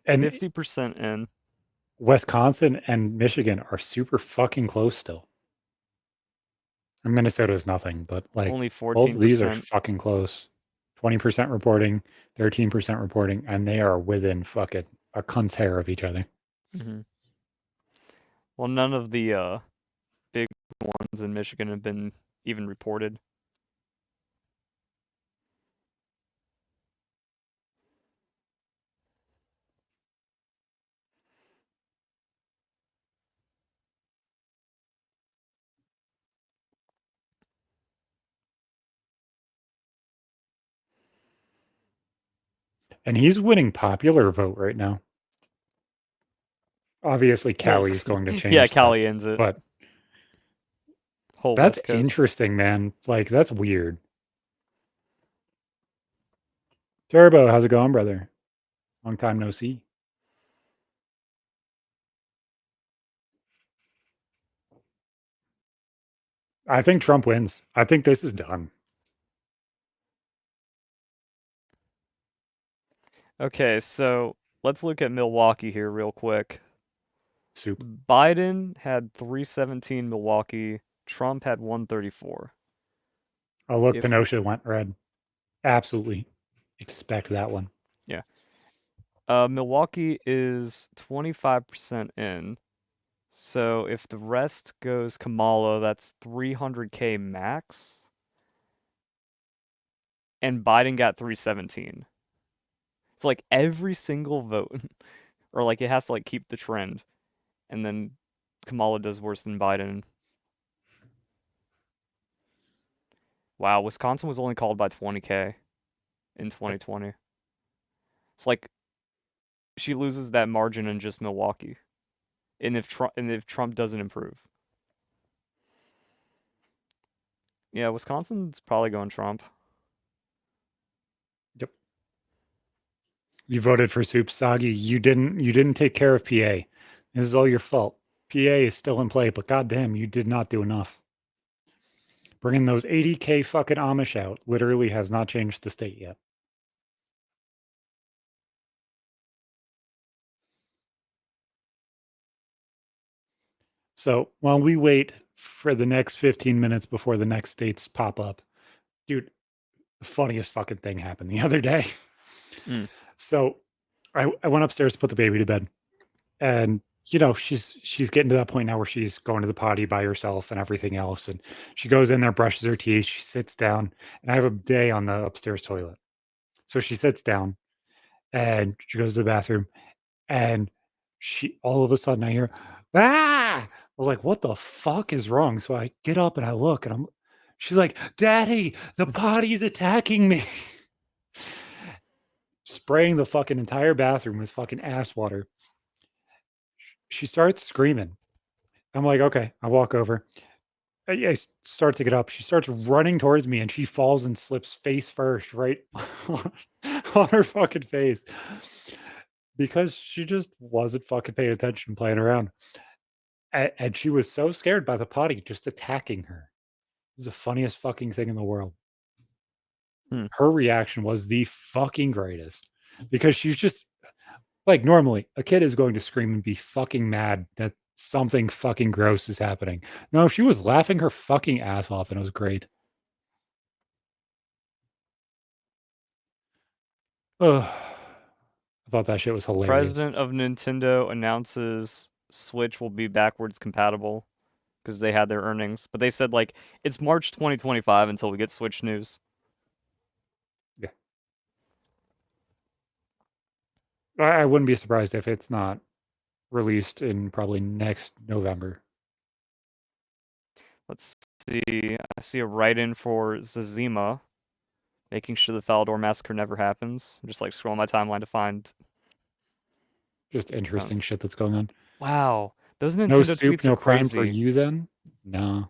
And 50% in. Wisconsin and Michigan are super fucking close still. And Minnesota is nothing, but like Only both of these are 14%. fucking close. 20% reporting, 13% reporting, and they are within fucking a cunt's hair of each other. Mm-hmm. Well, none of the big ones in Michigan have been even reported. And he's winning popular vote right now. Obviously, Well, Cali is going to yeah, change that, Cali ends it. but Whole that's West Coast. interesting, man. Like, that's weird. Turbo, how's it going, brother? Long time no see. I think Trump wins. I think this is done. Okay, so let's look at Milwaukee here real quick. Soup. Biden had 317 Milwaukee. Trump had 134. Oh, look, If Kenosha went red. Absolutely expect that one. yeah, Milwaukee is 25% in. So if the rest goes Kamala, that's 300K max. And Biden got 317. It's like every single vote, or like it has to like keep the trend, and then Kamala does worse than Biden. Wow, Wisconsin was only called by 20K in Yep. 2020. It's like she loses that margin in just Milwaukee, and if Trump doesn't improve, yeah, Wisconsin's probably going Trump. Yep. You voted for Soup Soggy. You didn't take care of PA. This is all your fault. PA is still in play, but goddamn, you did not do enough. Bringing those 80K fucking Amish out literally has not changed the state yet. So while we wait for the next 15 minutes before the next states pop up, dude, the funniest fucking thing happened the other day. Mm. So I went upstairs to put the baby to bed, and she's getting to that point now where she's going to the potty by herself and everything else, and she goes in there, brushes her teeth, she sits down, and I have a bidet on the upstairs toilet. So she sits down and she goes to the bathroom, and she all of a sudden I hear, "Ah!" I was like, "What the fuck is wrong?" So I get up and I look, and she's like, "Daddy, the potty's attacking me." Spraying the fucking entire bathroom with fucking ass water. She starts screaming. I'm like, "Okay." I walk over. I start to get up. She starts running towards me, and she falls and slips face first right on her fucking face because she just wasn't fucking paying attention, playing around. And she was so scared by the potty just attacking her. It was the funniest fucking thing in the world. Hmm. Her reaction was the fucking greatest because she's just like, normally a kid is going to scream and be fucking mad that something fucking gross is happening. No, she was laughing her fucking ass off, and it was great. Ugh. I thought that shit was hilarious. President of Nintendo announces Switch will be backwards compatible because they had their earnings, but they said like it's March 2025 until we get Switch news. Yeah. I wouldn't be surprised if it's not released in probably next November. Let's see. I see a write-in for Zazima, making sure the Falador massacre never happens. I'm just like scrolling my timeline to find. Just interesting Comments. shit that's going on. Wow, those No Nintendo soup, tweets are no crime for crazy. you then? No.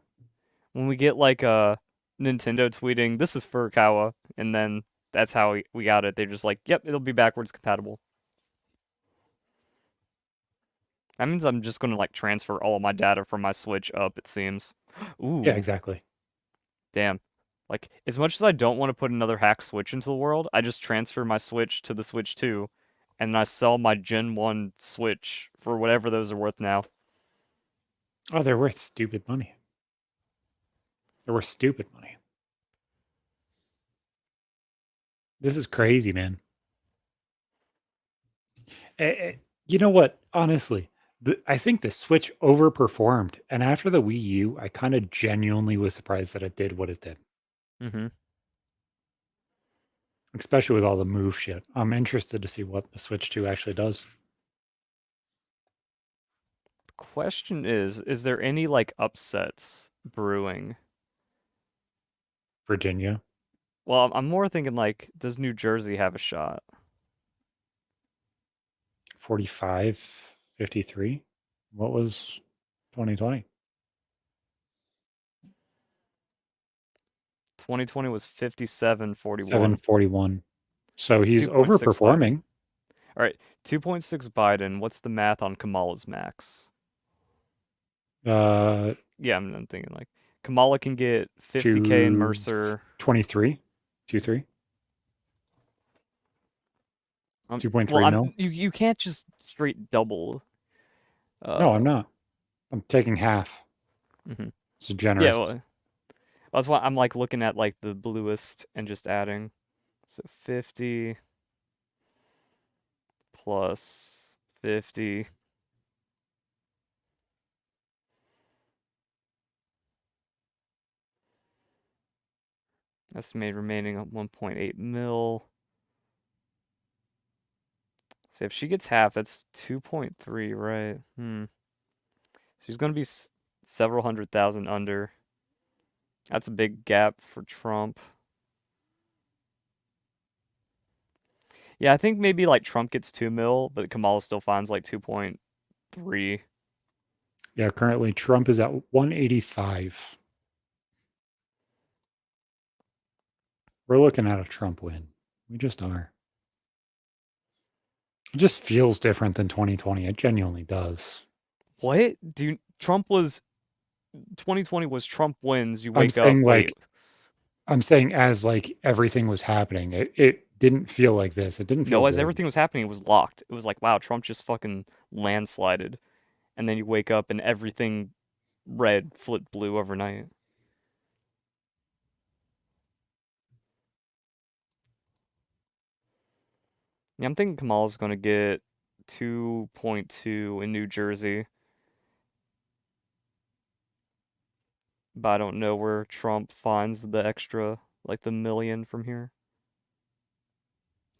When we get like a Nintendo tweeting, "This is Furukawa," and then that's how we got it. They're just like, "Yep, it'll be backwards compatible." That means I'm just gonna like transfer all of my data from my Switch up, it seems. Yeah, Ooh, exactly. damn. Like, as much as I don't want to put another hack Switch into the world, I just transfer my Switch to the Switch 2, and I sell my Gen 1 Switch for whatever those are worth now. Oh, they're worth stupid money. They're worth stupid money. This is crazy, man. You know what? Honestly, I think the Switch overperformed. And after the Wii U, I kind of genuinely was surprised that it did what it did, Mm-hmm. especially with all the move shit. I'm interested to see what the Switch 2 actually does. Question is there any like upsets brewing? Virginia, Well, I'm more thinking like, does New Jersey have a shot? 45, 53. What was 2020? 2020 was 57-41. 741. So he's 2.6 Biden. overperforming. All right, 2.6 Biden. What's the math on Kamala's max? Uh, Yeah, I'm thinking like Kamala can get 50K in to Mercer. 23, 23, Well, 2.3 I'm mil. you can't just straight double. No, Uh, I'm not. I'm taking half. mhm. It's Yeah, generous. well, that's why I'm like looking at like the bluest and just adding. So 50 plus 50. Estimated remaining at 1.8 mil. So if she gets half, that's 2.3, right? She's gonna be several hundred thousand under. That's a big gap for Trump. Yeah, I think maybe like Trump gets 2 mil, but Kamala still finds like 2.3. Yeah, currently Trump is at 185. We're looking at a Trump win. We just are. It just feels different than 2020. It genuinely does. What? Dude, Trump was 2020 was Trump wins. You I'm wake up, saying wait. like I'm saying as like everything was happening, it didn't feel like this. It didn't feel No, as good. everything was happening, it was locked. It was like, wow, Trump just fucking landslided. And then you wake up and everything red flipped blue overnight. Yeah, I'm thinking Kamala's going to get 2.2 in New Jersey, but I don't know where Trump finds the extra, like the million from here.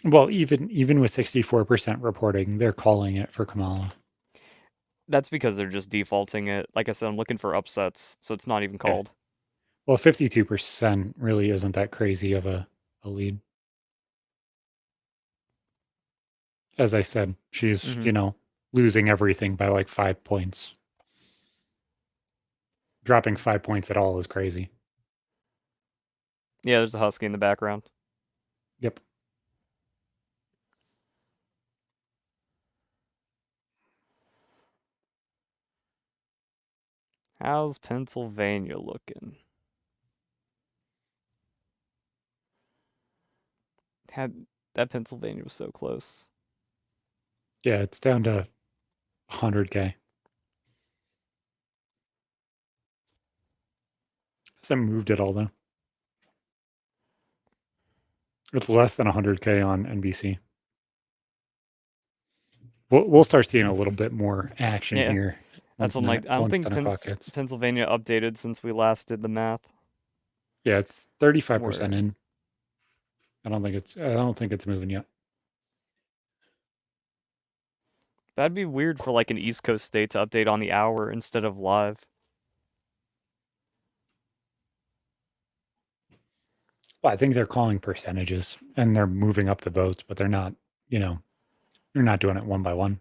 Well, even with 64% reporting, they're calling it for Kamala. That's because they're just defaulting it. Like I said, I'm looking for upsets, so it's not even Yeah. called. Well, 52% really isn't that crazy of a lead. As I said, she's, Hmm. losing everything by like 5 points. Dropping 5 points at all is crazy. Yeah, there's a husky in the background. Yep. How's Pennsylvania looking? Had that Pennsylvania was so close. Yeah, it's down to 100K. Hasn't moved at all though. It's less than 100K on NBC. We'll start seeing a little bit more action Yeah, here that's once what I'm like. I don't once think 10 o'clock hits. Pennsylvania updated since we last did the math. Yeah, it's 35% Where in. I don't think it's moving yet. that'd be weird for like an East Coast state to update on the hour instead of live. Well, I think they're calling percentages and they're moving up the votes, but they're not, they're not doing it one by one.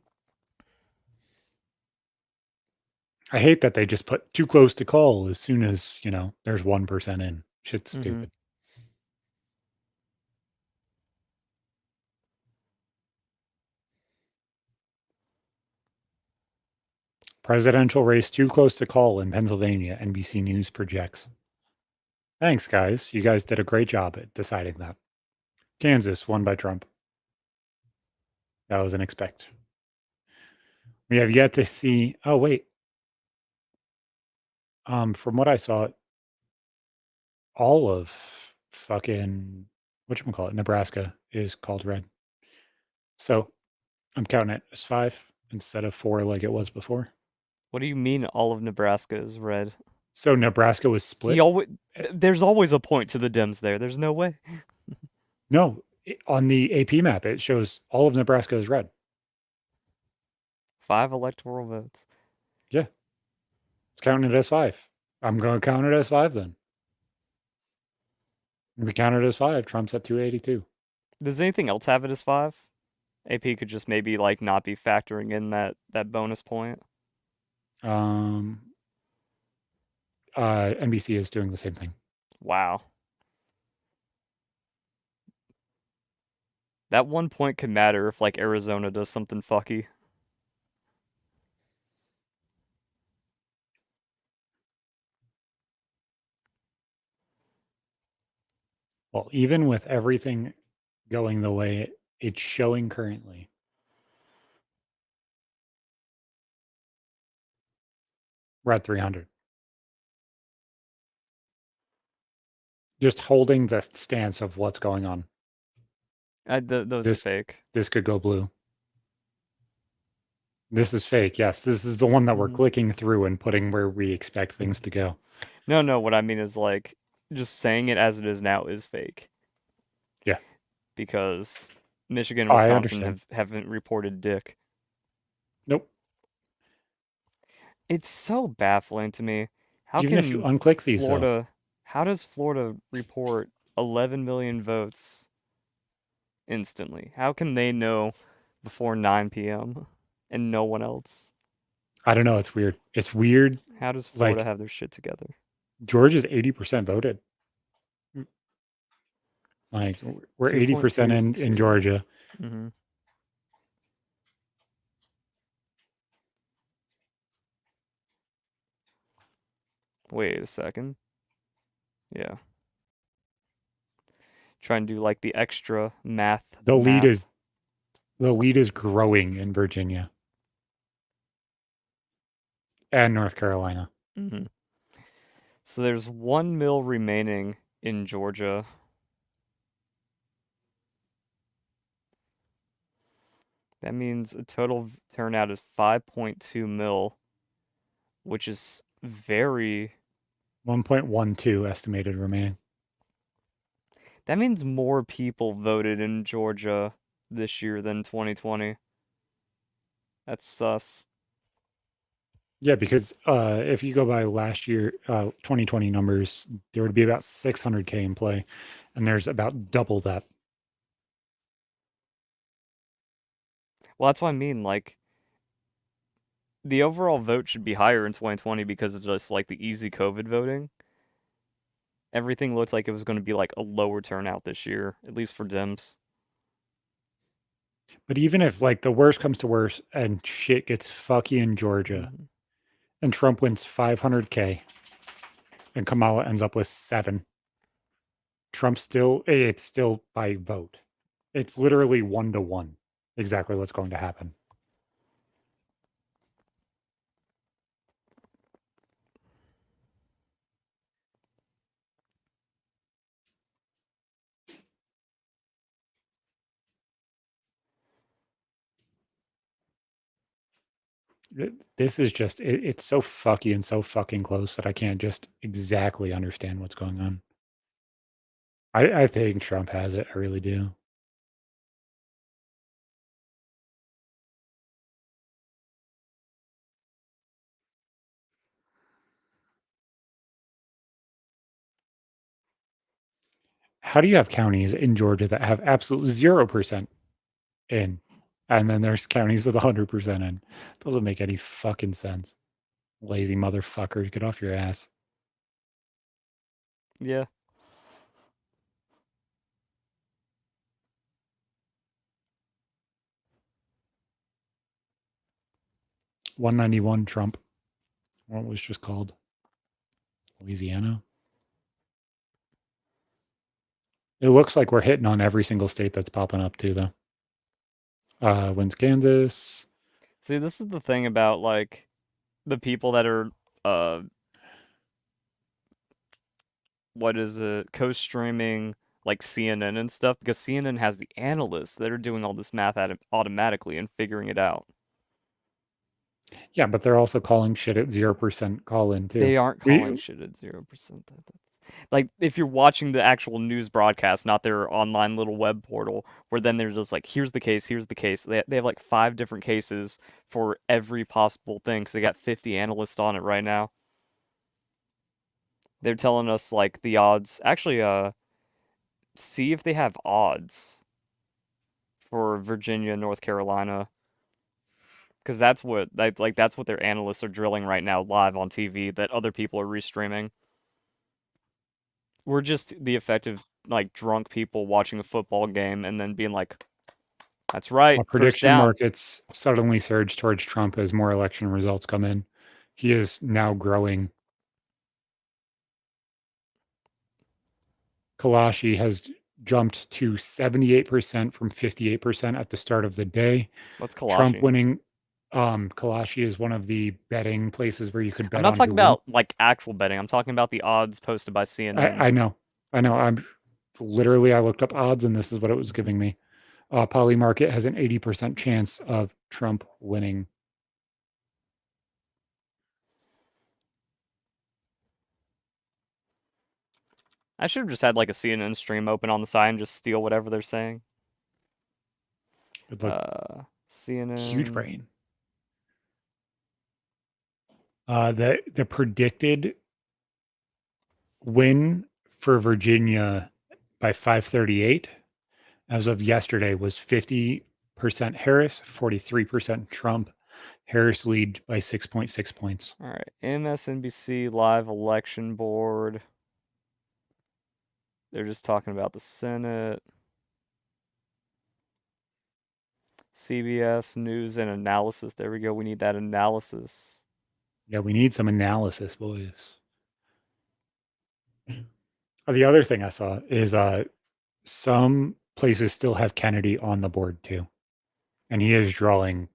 I hate that they just put too close to call as soon as, there's 1% in. Shit's Hmm. stupid. Presidential race too close to call in Pennsylvania, NBC News projects. Thanks, guys. You guys did a great job at deciding that. Kansas won by Trump. That was an expect. We have yet to see. Oh, wait. From what I saw, all of fucking whatchamacallit, Nebraska is called red. So I'm counting it as 5 instead of 4 like it was before. What do you mean all of Nebraska is red? So Nebraska was He split. always Eh, there's always a point to the Dems there. There's no way. No, on the AP map, it shows all of Nebraska is red. 5 electoral votes. Yeah, it's counting it as 5. I'm going to count it as 5 then. If we count it as 5, Trump's at 282. Does anything else have it as 5? AP could just maybe like not be factoring in that bonus point. Um, NBC is doing the same thing. Wow. That 1 point could matter if like Arizona does something fucky. Well, even with everything going the way it's showing currently, we're at 300. Just holding the stance of what's going on. Those are This fake. this could go blue. This is fake. Yes, this is the one that we're Hmm. clicking through and putting where we expect things to go. No, no. What I mean is like just saying it as it is now is fake Yeah. because Michigan and Oh, I Wisconsin understand. haven't reported dick. Nope. It's so baffling to me. How Even if you can unclick these though, Florida? How does Florida report 11 million votes instantly? How can they know before 9 p.m. and no one else? I don't know. It's weird. It's weird. How does Florida Like have their shit together? Georgia's 80% voted. Like we're 80% in 2.32. Georgia. Mm-hmm. Wait a second. Yeah. Try and do like the extra math The lead math. is the lead is growing in Virginia and North Carolina. Mm-hmm. So there's 1 mil remaining in Georgia. That means a total turnout is 5.2 mil, which is very. 1.12 estimated remaining. That means more people voted in Georgia this year than 2020. That's sus. Yeah, because if you go by last year, 2020 numbers, there would be about 600K in play, and there's about double that. Well, that's what I mean. Like, the overall vote should be higher in 2020 because of just like the easy COVID voting. Everything looked like it was going to be like a lower turnout this year, at least for Dems. But even if like the worst comes to worst and shit gets fucky in Georgia, Mhm. and Trump wins 500K, and Kamala ends up with 7, Trump still, it's still by vote. It's literally 1 to 1. Exactly what's going to happen. This is just, it's so fucky and so fucking close that I can't just exactly understand what's going on. I think Trump has it. I really do. How do you have counties in Georgia that have absolute 0% in, and then there's counties with 100% in? Doesn't make any fucking sense. Lazy motherfuckers, get off your ass. Yeah. 191 Trump. What was just called? Louisiana. It looks like we're hitting on every single state that's popping up too, though. Wins Kansas. See, this is the thing about like the people that are uh what is it, co-streaming like CNN and stuff because CNN has the analysts that are doing all this math automatically and figuring it out. Yeah, but they're also calling shit at 0% call in too. They aren't calling We shit at 0%. Like if you're watching the actual news broadcast, not their online little web portal, where then they're just like, here's the case, here's the case. They have like 5 different cases for every possible thing because they got 50 analysts on it right now. They're telling us like the odds. Actually, see if they have odds for Virginia, North Carolina, because that's what their analysts are drilling right now live on TV that other people are restreaming. We're just the effective like drunk people watching a football game and then being like, "That's right, first prediction down." markets suddenly surge towards Trump as more election results come in. He is now growing. Kalashi has jumped to 78% from 58% at the start of the day. What's Trump Kalashi? winning. Kalashi is one of the betting places where you could I'm bet not on talking who wins. about like actual betting. I'm talking about the odds posted by CNN. I know. I know. I'm literally, I looked up odds and this is what it was giving me. Poly Market has an 80% chance of Trump winning. I should have just had like a CNN stream open on the side and just steal whatever they're saying. Good luck. Huge CNN. brain. The predicted win for Virginia by 538 as of yesterday was 50% Harris, 43% Trump. Harris lead by 6.6 points. All right, MSNBC live election board. They're just talking about the Senate. CBS News and Analysis. There we go. We need that analysis. Yeah, we need some analysis, boys. The other thing I saw is some places still have Kennedy on the board too, and he is drawing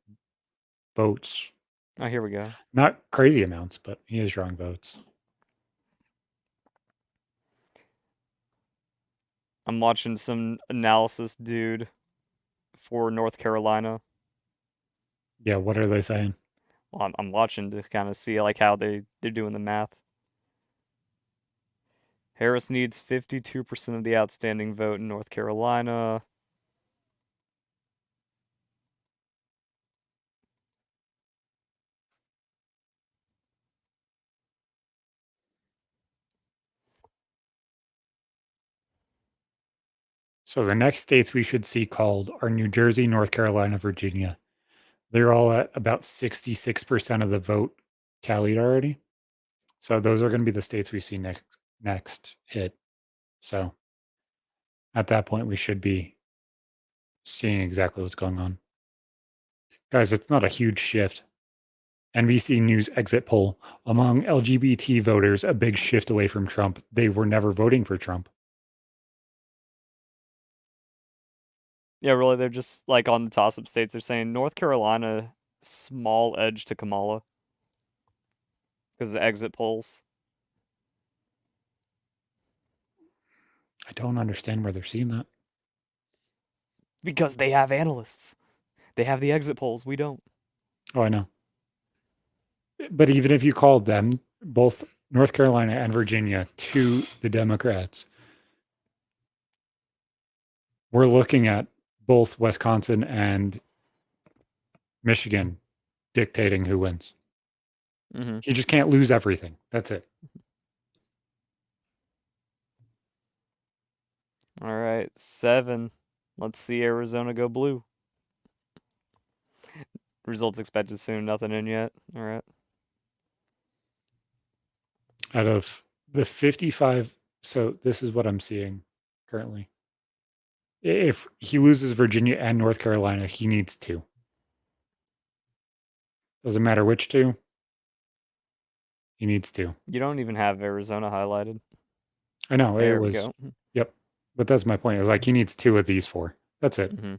votes. Oh, here we go. Not crazy amounts, but he is drawing votes. I'm watching some analysis dude for North Carolina. Yeah, what are they saying? Well, I'm watching to kind of see like how they're doing the math. Harris needs 52% of the outstanding vote in North Carolina. So the next states we should see called are New Jersey, North Carolina, Virginia. They're all at about 66% of the vote tallied already. So those are going to be the states we see next hit. So at that point, we should be seeing exactly what's going on. Guys, it's not a huge shift. NBC News exit poll among LGBT voters, a big shift away from Trump. They were never voting for Trump. Yeah, really, they're just like on the toss-up states. They're saying North Carolina, small edge to Kamala because of the exit polls. I don't understand where they're seeing that. Because they have analysts. They have the exit polls. We don't. Oh, I know. But even if you called them, both North Carolina and Virginia, to the Democrats, we're looking at both Wisconsin and Michigan dictating who wins. Mm-hmm. You just can't lose everything. That's it. All right, 7. Let's see Arizona go blue. Results expected soon. Nothing in yet. All right. Out of the 55, so this is what I'm seeing currently. If he loses Virginia and North Carolina, he needs 2. Doesn't matter which 2, he needs 2. You don't even have Arizona highlighted. I know it There we was, go. yep. But that's my point. It was like he needs 2 of these 4. That's it. Mm-hmm.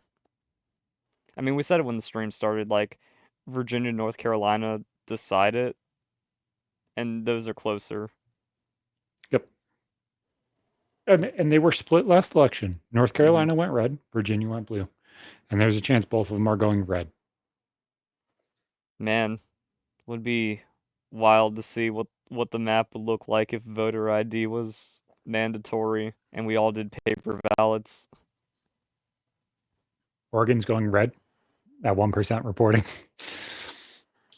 I mean, we said it when the stream started. Like, Virginia, North Carolina decide it, and those are closer. Yep. And they were split last election. North Mm-hmm. Carolina went red, Virginia went blue. And there's a chance both of them are going red. Man, would be wild to see what the map would look like if voter ID was mandatory and we all did paper ballots. Oregon's going red at 1% reporting.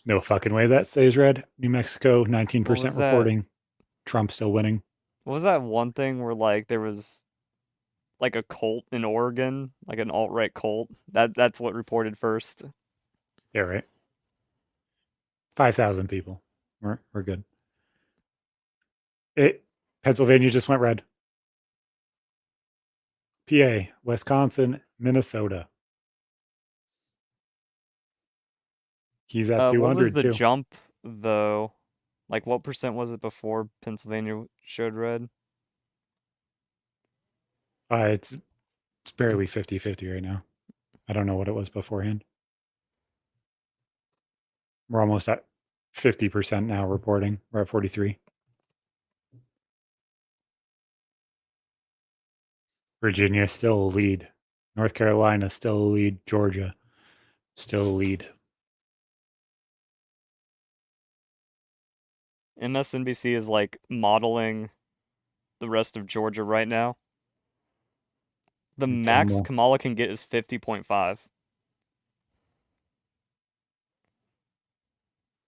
No fucking way that stays red. New Mexico, What 19% was that? reporting. Trump still winning. What was that one thing where like there was like a cult in Oregon, like an alt-right cult? That's what reported first. Yeah, right. 5,000 people. We're good. Pennsylvania just went red. PA, Wisconsin, Minnesota. He's at What was 200 the too. jump though? Like what percent was it before Pennsylvania showed red? It's barely 50-50 right now. I don't know what it was beforehand. We're almost at 50% now reporting. We're at 43. Virginia still a lead. North Carolina still a lead. Georgia still a lead. MSNBC is like modeling the rest of Georgia right now. The max Camel. Kamala can get is 50.5.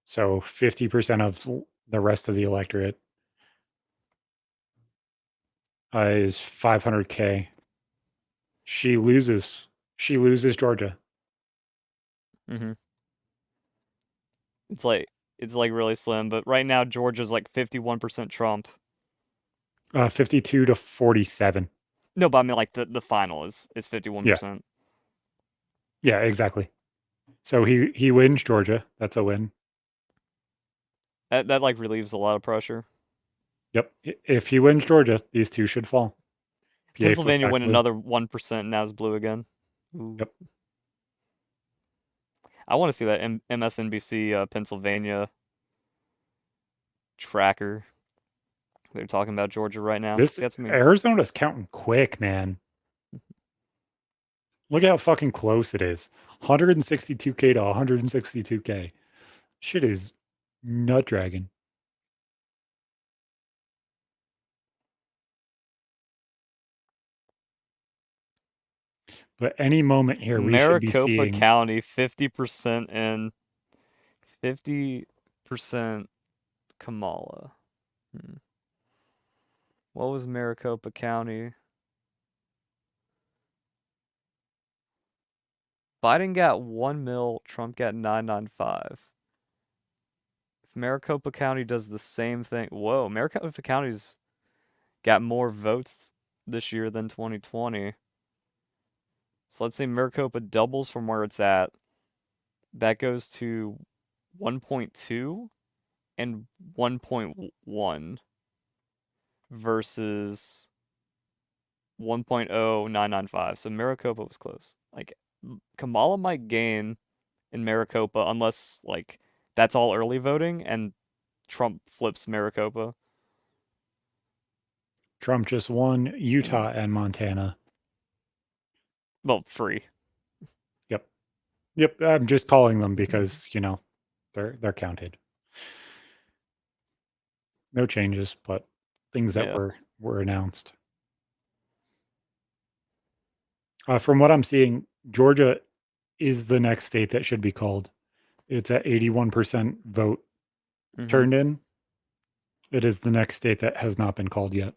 So 50% of the rest of the electorate is 500K. She loses. She loses Georgia. Mm-hmm. It's like really slim, but right now Georgia's like 51% Trump. 52 to 47. No, but I mean like the final is Yeah. 51%. Yeah, exactly. So he wins Georgia. That's a win. That like relieves a lot of pressure. Yep. If he wins Georgia, these 2 should fall. PA flip Pennsylvania back win blue. another 1% and now it's blue again. Ooh. Yep. I want to see that MSNBC Pennsylvania tracker. They're talking about Georgia right now. This See, that's me. Arizona's counting quick, man. Look at how fucking close it is. 162K to 162K. Shit is nut dragon. But any moment here, we should be Maricopa seeing County, 50% in, 50% Kamala. What was Maricopa County? Biden got 1 mil, Trump got 995. If Maricopa County does the same thing, whoa, Maricopa County's got more votes this year than 2020. So let's say Maricopa doubles from where it's at. That goes to 1.2 and 1.1 versus 1.0995. So Maricopa was close. Like Kamala might gain in Maricopa unless like that's all early voting and Trump flips Maricopa. Trump just won Mm. Utah and Montana. Well, free. Yep. Yep. I'm just calling them because, they're counted. No changes, but things that Yeah. were announced. From what I'm seeing, Georgia is the next state that should be called. It's at 81% vote Mm-hmm. turned in. It is the next state that has not been called yet.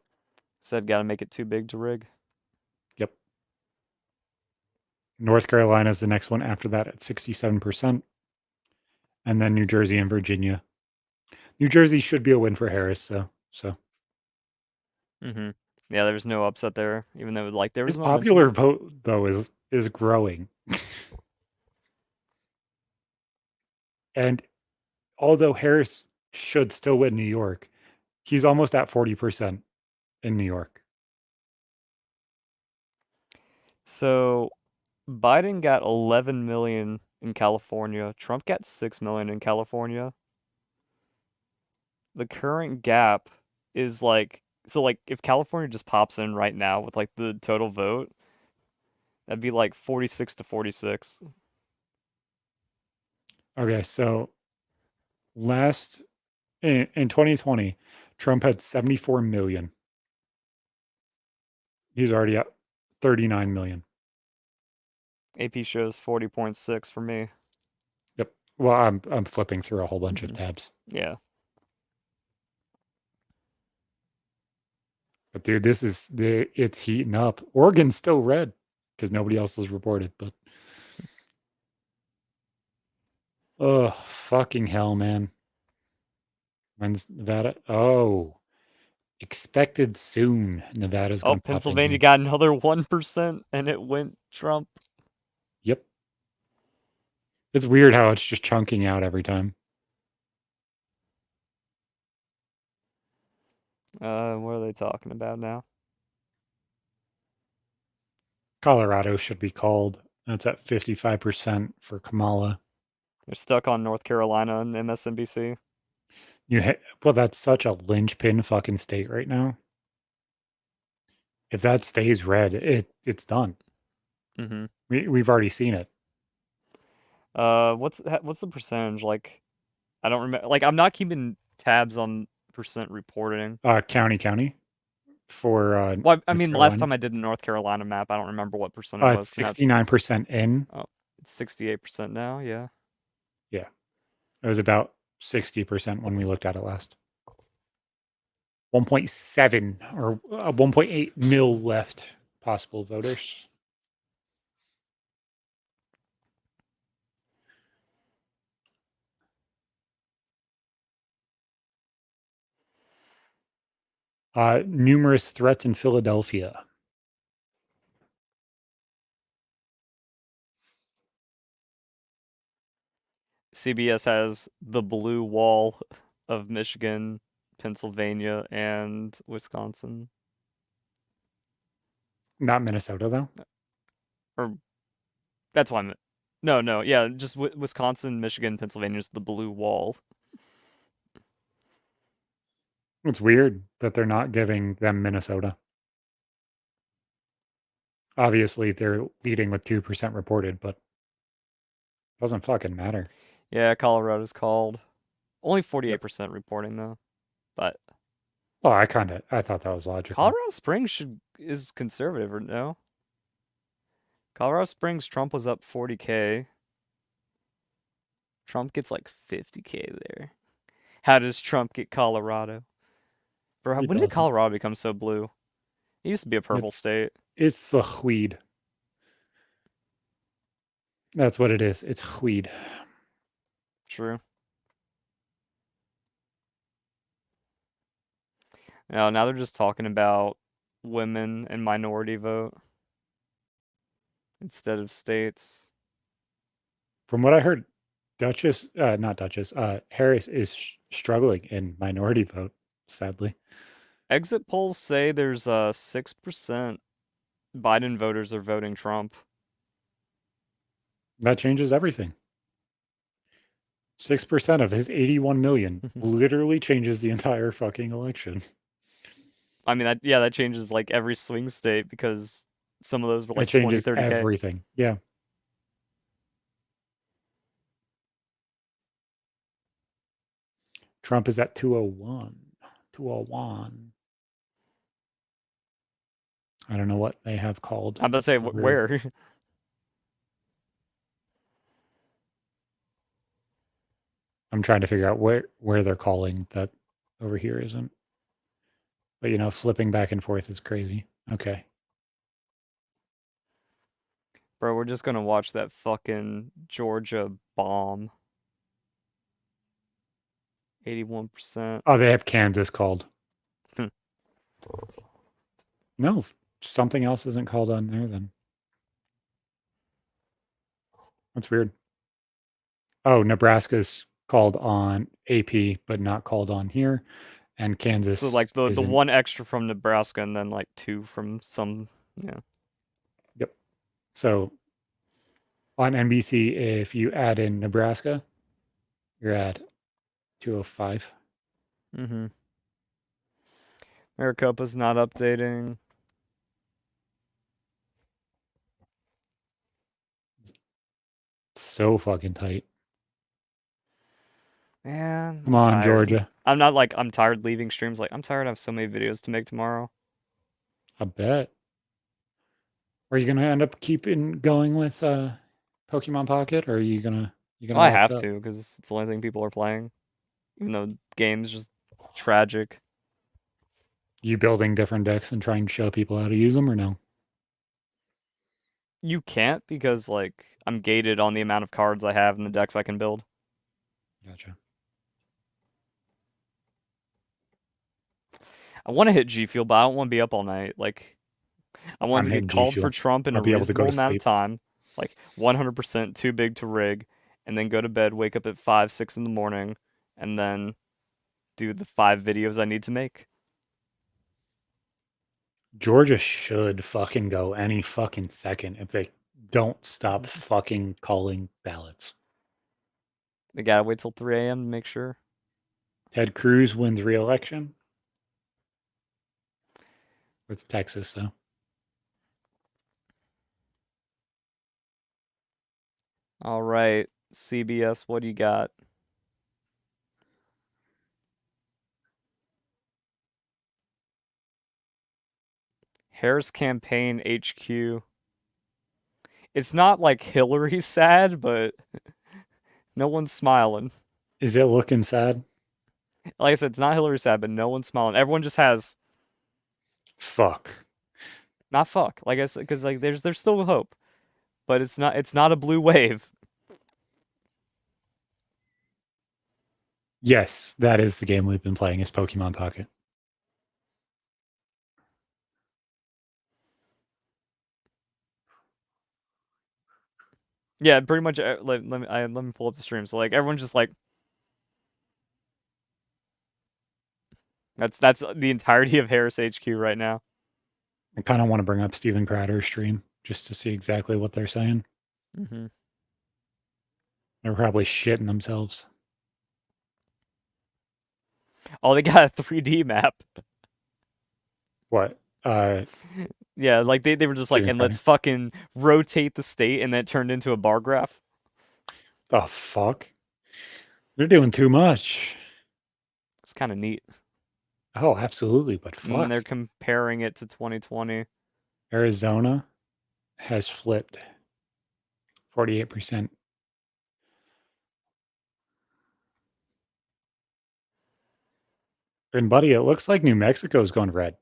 Said gotta make it too big to rig. Yep. North Carolina is the next one after that at 67%. And then New Jersey and Virginia. New Jersey should be a win for Harris, so Mm-hmm. Yeah, there's no upset there, even though like there was his momentum. popular vote though is growing. And although Harris should still win New York, he's almost at 40% in New York. So Biden got 11 million in California. Trump got 6 million in California. The current gap is like so like if California just pops in right now with like the total vote, that'd be like 46 to 46. Okay, so last in 2020, Trump had 74 million. He's already at 39 million. AP shows 40.6 for me. Yep. Well, I'm flipping through a whole bunch of Mm-hmm. tabs. Yeah. But dude, it's heating up. Oregon's still red because nobody else has reported, but oh, fucking hell, man. When's Nevada? Oh, expected soon. Nevada's Oh, gonna pop in Pennsylvania here. got another 1% and it went Trump. Yep. It's weird how it's just chunking out every time. What are they talking about now? Colorado should be called. That's at 55% for Kamala. They're stuck on North Carolina and MSNBC. Well, that's such a linchpin fucking state right now. If that stays red, it's done. Mm-hmm. We've already seen it. What's the percentage? Like, I don't remember. Like, I'm not keeping tabs on percent reporting. County for Well, I North mean, last Carolina. time I did the North Carolina map, I don't remember what percent it It's was. Now it's 69% in. oh, it's 68% now. Yeah. Yeah, it was about 60% when we looked at it last. 1.7 or 1.8 mil left possible voters. Numerous threats in Philadelphia. CBS has the blue wall of Michigan, Pennsylvania, and Wisconsin. Not Minnesota, though. Or that's why I'm. No, no, yeah, just Wisconsin, Michigan, Pennsylvania is the blue wall. It's weird that they're not giving them Minnesota. Obviously, they're leading with 2% reported, but doesn't fucking matter. Yeah, Colorado's called. Only Yep. 48% reporting though. But Well, I thought that was logical. Colorado Springs is conservative, or no? Colorado Springs, Trump was up 40K. Trump gets like 50K there. How does Trump get Colorado? Bro, It when did doesn't. Colorado become so blue? It used to be a purple It's state. it's the weed. That's what it is. It's weed. True. Now they're just talking about women and minority vote instead of states. From what I heard, not Duchess, Harris is struggling in minority vote, sadly. Exit polls say there's 6% Biden voters are voting Trump. That changes everything. 6% of his 81 million literally changes the entire fucking election. I mean, that changes like every swing state because some of those were It like 20, changes 30K. everything. Yeah. Trump is at 201. 201. I don't know what they have called. I'm about to say Over. where. I'm trying to figure out where they're calling that over here isn't. But flipping back and forth is crazy. Okay. Bro, we're just gonna watch that fucking Georgia bomb. 81%. Oh, they have Kansas called. No, something else isn't called on there then. That's weird. Oh, Nebraska's called on AP, but not called on here. And So Kansas like the isn't. one extra from Nebraska and then like two from some, yeah. Yep. So on NBC, if you add in Nebraska, you're at 205. Mm-hmm. Maricopa's not updating. So fucking tight. Man, Come I'm on, tired. Georgia. I'm not like I'm tired leaving streams. Like I'm tired. I have so many videos to make tomorrow. I bet. Are you gonna end up keeping going with Pokemon Pocket, or are you gonna Well, I wrap it have up? to because it's the only thing people are playing. Even though the game's just tragic. You building different decks and trying to show people how to use them, or no? You can't because like I'm gated on the amount of cards I have and the decks I can build. Gotcha. I want to hit G Fuel, but I don't want to be up all night. Like I want I'm to get hitting G called for Fuel. Trump in I'll a be able to go reasonable to amount of sleep. time, like 100% too big to rig, and then go to bed, wake up at 5, 6 in the morning, and then do the 5 videos I need to make. Georgia should fucking go any fucking second if they don't stop fucking calling ballots. They gotta wait till 3 a.m. to make sure. Ted Cruz wins re-election. It's Texas, though. All right, CBS, what do you got? Harris campaign HQ. It's not like Hillary sad, but no one's smiling. Is it looking sad? Like I said, it's not Hillary sad, but no one's smiling. Everyone just has Fuck. not fuck. Like I said, because like there's still hope, but it's not a blue wave. Yes, that is the game we've been playing. Is Pokemon Pocket. Yeah, pretty much. Let me pull up the stream. So like everyone's just like that's the entirety of Harris HQ right now. I kind of want to bring up Steven Crowder's stream just to see exactly what they're saying. Mm-hmm. They're probably shitting themselves. Oh, they got a 3D map. What? Yeah, like they were just like, Keeping and track. let's fucking rotate the state, and then it turned into a bar graph. The fuck? They're doing too much. It's kind of neat. Oh, absolutely. But And they're fuck. comparing it to 2020. Arizona has flipped 48%. And buddy, it looks like New Mexico's going red.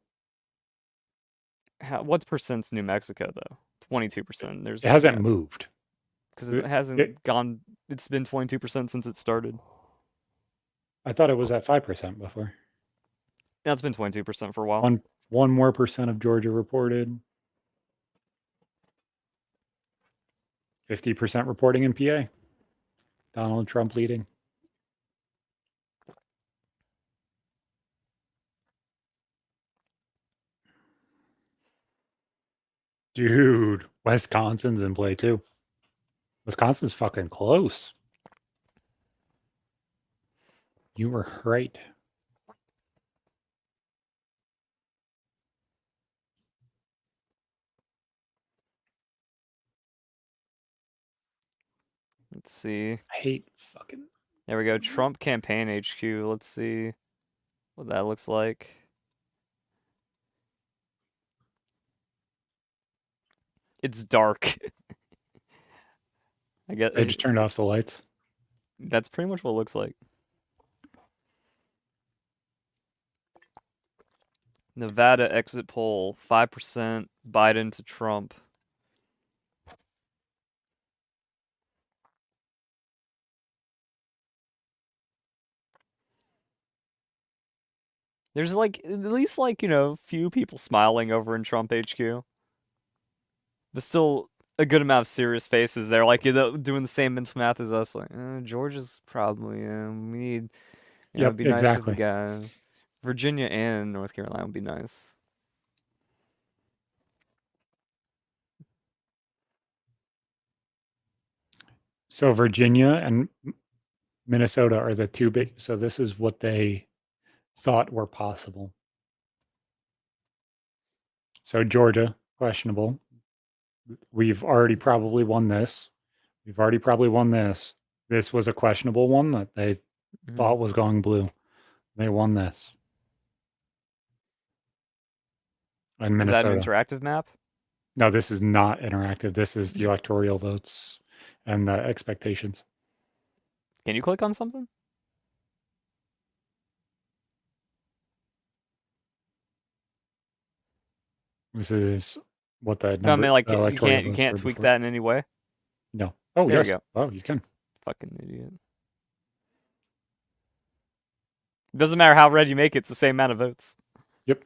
What's percent's New Mexico though? 22%. It There's hasn't yeah, moved. because it It, hasn't gone. It's been 22% since it started. I thought it was at 5% before. Now it's been 22% for a while. One more percent of Georgia reported. 50% reporting in PA. Donald Trump leading. Dude, Wisconsin's in play too. Wisconsin's fucking close. You were right. Let's see. I hate fucking. There we go. Trump campaign HQ. Let's see what that looks like. It's dark. I guess I just turned off the lights. that's pretty much what it looks like. Nevada exit poll 5% Biden to Trump. There's like at least like, few people smiling over in Trump HQ. But still a good amount of serious faces there, like doing the same mental math as us, like Georgia's probably we need it'd Yep, be nice if we exactly. got Virginia and North Carolina would be nice. So Virginia and Minnesota are the two big. So this is what they thought were possible. So Georgia, questionable. We've already probably won this. We've already probably won this. This was a questionable one that they thought was going blue. They won this. And Is that an Minnesota. interactive map? No, this is not interactive. This is the electoral votes and the expectations. Can you click on something? This is what the No, I mean number like the you electoral can't you votes can't were tweak before. that in any way. No. Oh, There you yes. go. Oh, you can. Fucking idiot. Doesn't matter how red you make it, it's the same amount of votes. Yep.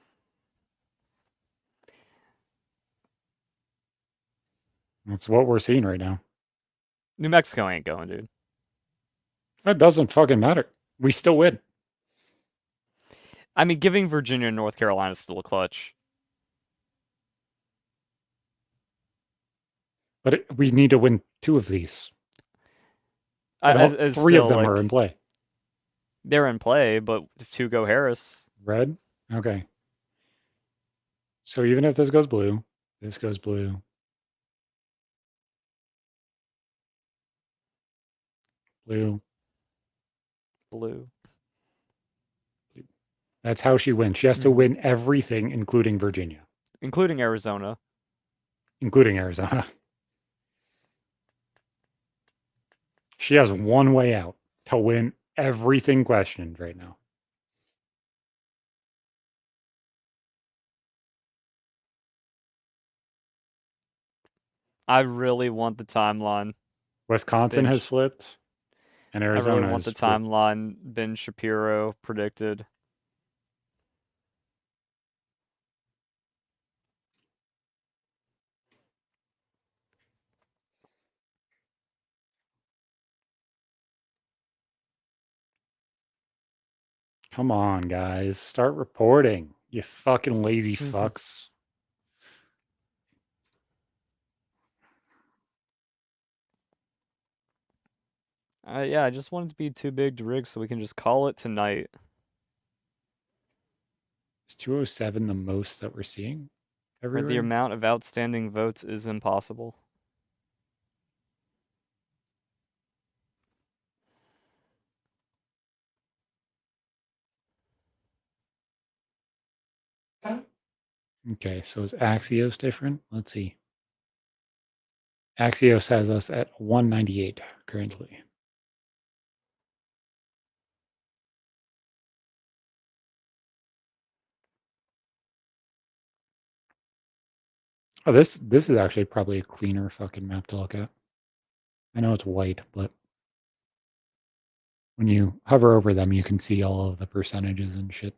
That's what we're seeing right now. New Mexico ain't going, dude. That doesn't fucking matter. We still win. I mean, giving Virginia and North Carolina is still a clutch. But we need to win two of these. And As three of still them are in like play. they're in play, but if two go Harris, Red? Okay. So even if this goes blue, this goes blue. Blue. blue. That's how she wins. She has to Mhm. win everything, including Virginia, Including Arizona. including Arizona. She has one way out to win everything questioned right now. I really want the timeline. Wisconsin Ben, has flipped, and I really Arizona want has the flipped. timeline Ben Shapiro predicted. Come on, guys. Start reporting. You fucking lazy fucks. Yeah, I just want it to be too big to rig so we can just call it tonight. Is 207 the most that we're seeing? Or the everywhere. amount of outstanding votes is impossible. Okay, so is Axios different? Let's see. Axios has us at 198 currently. Oh, this is actually probably a cleaner fucking map to look at. I know it's white, but when you hover over them, you can see all of the percentages and shit.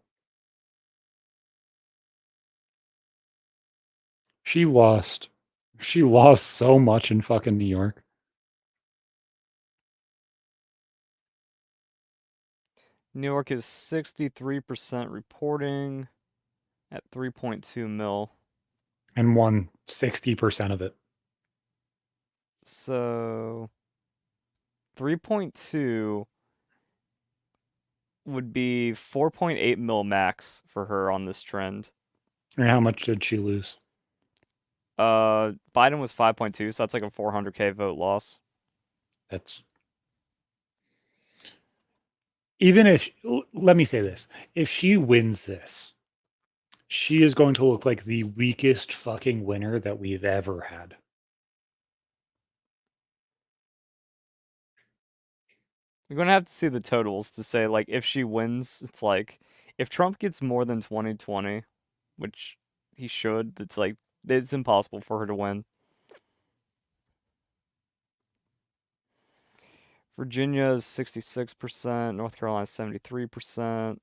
She lost so much in fucking New York. New York is 63% reporting at 3.2 mil. And won 60% of it. So 3.2 would be 4.8 mil max for her on this trend. And how much did she lose? Biden was 5.2, so that's like a 400K vote loss. That's even if, let me say this, if she wins this, she is going to look like the weakest fucking winner that we've ever had. You're gonna have to see the totals to say, like, if she wins, it's like, if Trump gets more than 2020, which he should, it's like, it's impossible for her to win. Virginia is 66%, North Carolina is 73%.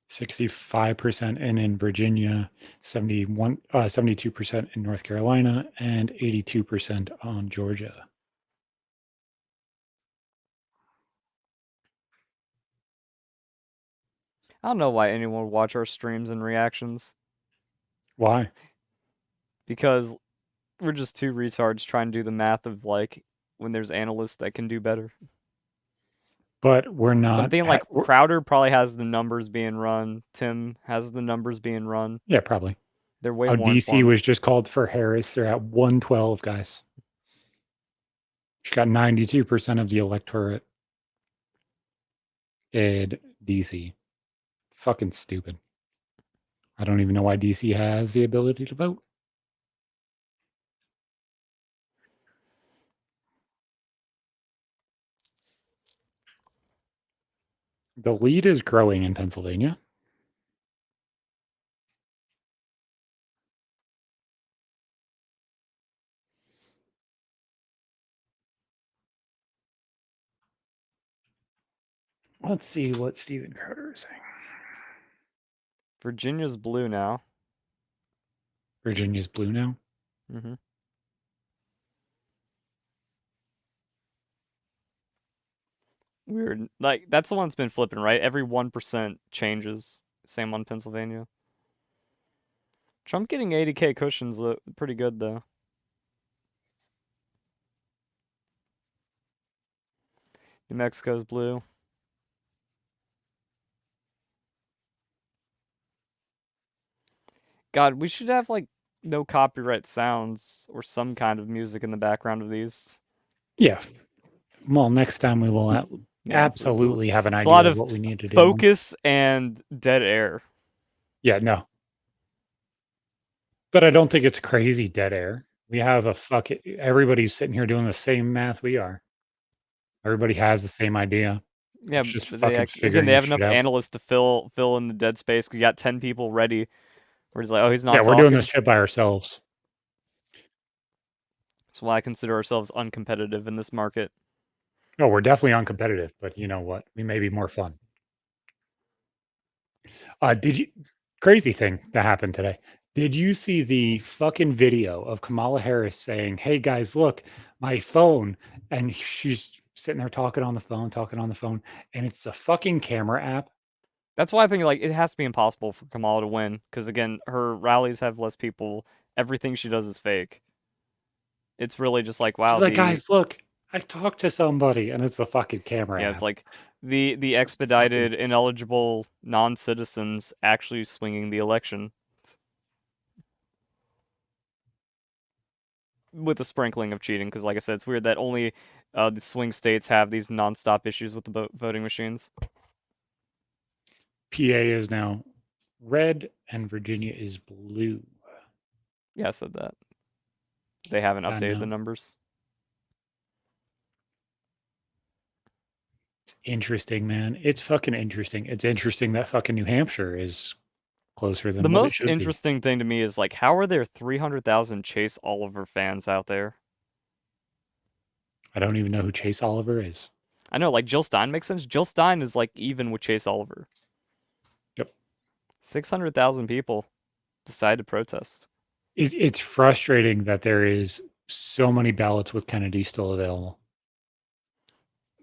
65% in Virginia, 72% in North Carolina, and 82% on Georgia. I don't know why anyone would watch our streams and reactions, Why? because we're just two retards trying to do the math of, like, when there's analysts that can do better. But we're So I'm not. thinking, like, Crowder probably has the numbers being run. Tim has the numbers being run. Yeah, probably. They're way Oh, more DC informed. was just called for Harris. They're at 112, guys. She got 92% of the electorate in DC. Fucking stupid. I don't even know why DC has the ability to vote. The lead is growing in Pennsylvania. Let's see what Steven Crowder is saying. Virginia's blue now. Virginia's blue now. Mm-hmm. Weird. Like, that's the one that's been flipping, right? Every 1% changes. Same on Pennsylvania. Trump getting 80K cushions look pretty good, though. New Mexico's blue. God, we should have, like, no copyright sounds or some kind of music in the background of these. Yeah. Well, next time we will Yeah, absolutely have an it's a lot idea of of what we need to do. focus and dead air. Yeah, no. But I don't think it's crazy dead air. We have a everybody's sitting here doing the same math we are. Everybody has the same idea. Yeah, It's just but they fucking again, they figuring have shit enough out. analysts to fill in the dead space. We got 10 people ready. We're just like, oh, he's Yeah, not we're doing this talking. shit by ourselves. That's why I consider ourselves uncompetitive in this market. No, we're definitely uncompetitive, but you know what? We may be more fun. Did you crazy thing that happened today? Did you see the fucking video of Kamala Harris saying, "Hey guys, look, my phone," and she's sitting there talking on the phone, and it's a fucking camera app. That's why I think, like, it has to be impossible for Kamala to win because, again, her rallies have less people. Everything she does is fake. It's really just like, wow, She's like, "Guys, look, I talked to somebody," and it's a fucking camera yeah, app. it's like the It's just fucking expedited, ineligible non-citizens actually swinging the election. with a sprinkling of cheating, because like I said, it's weird that only the swing states have these nonstop issues with the voting machines. PA is now red and Virginia is blue. Yeah, I said that. They haven't I updated the know. numbers. It's interesting, man. It's fucking interesting. It's interesting that fucking New Hampshire is closer The than what it most should be. interesting thing to me is like, how are there 300,000 Chase Oliver fans out there? I don't even know who Chase Oliver is. I know, like Jill Stein makes sense. Jill Stein is like even with Chase Oliver. Yep. 600,000 people decide to protest. It's frustrating that there is so many ballots with Kennedy still available.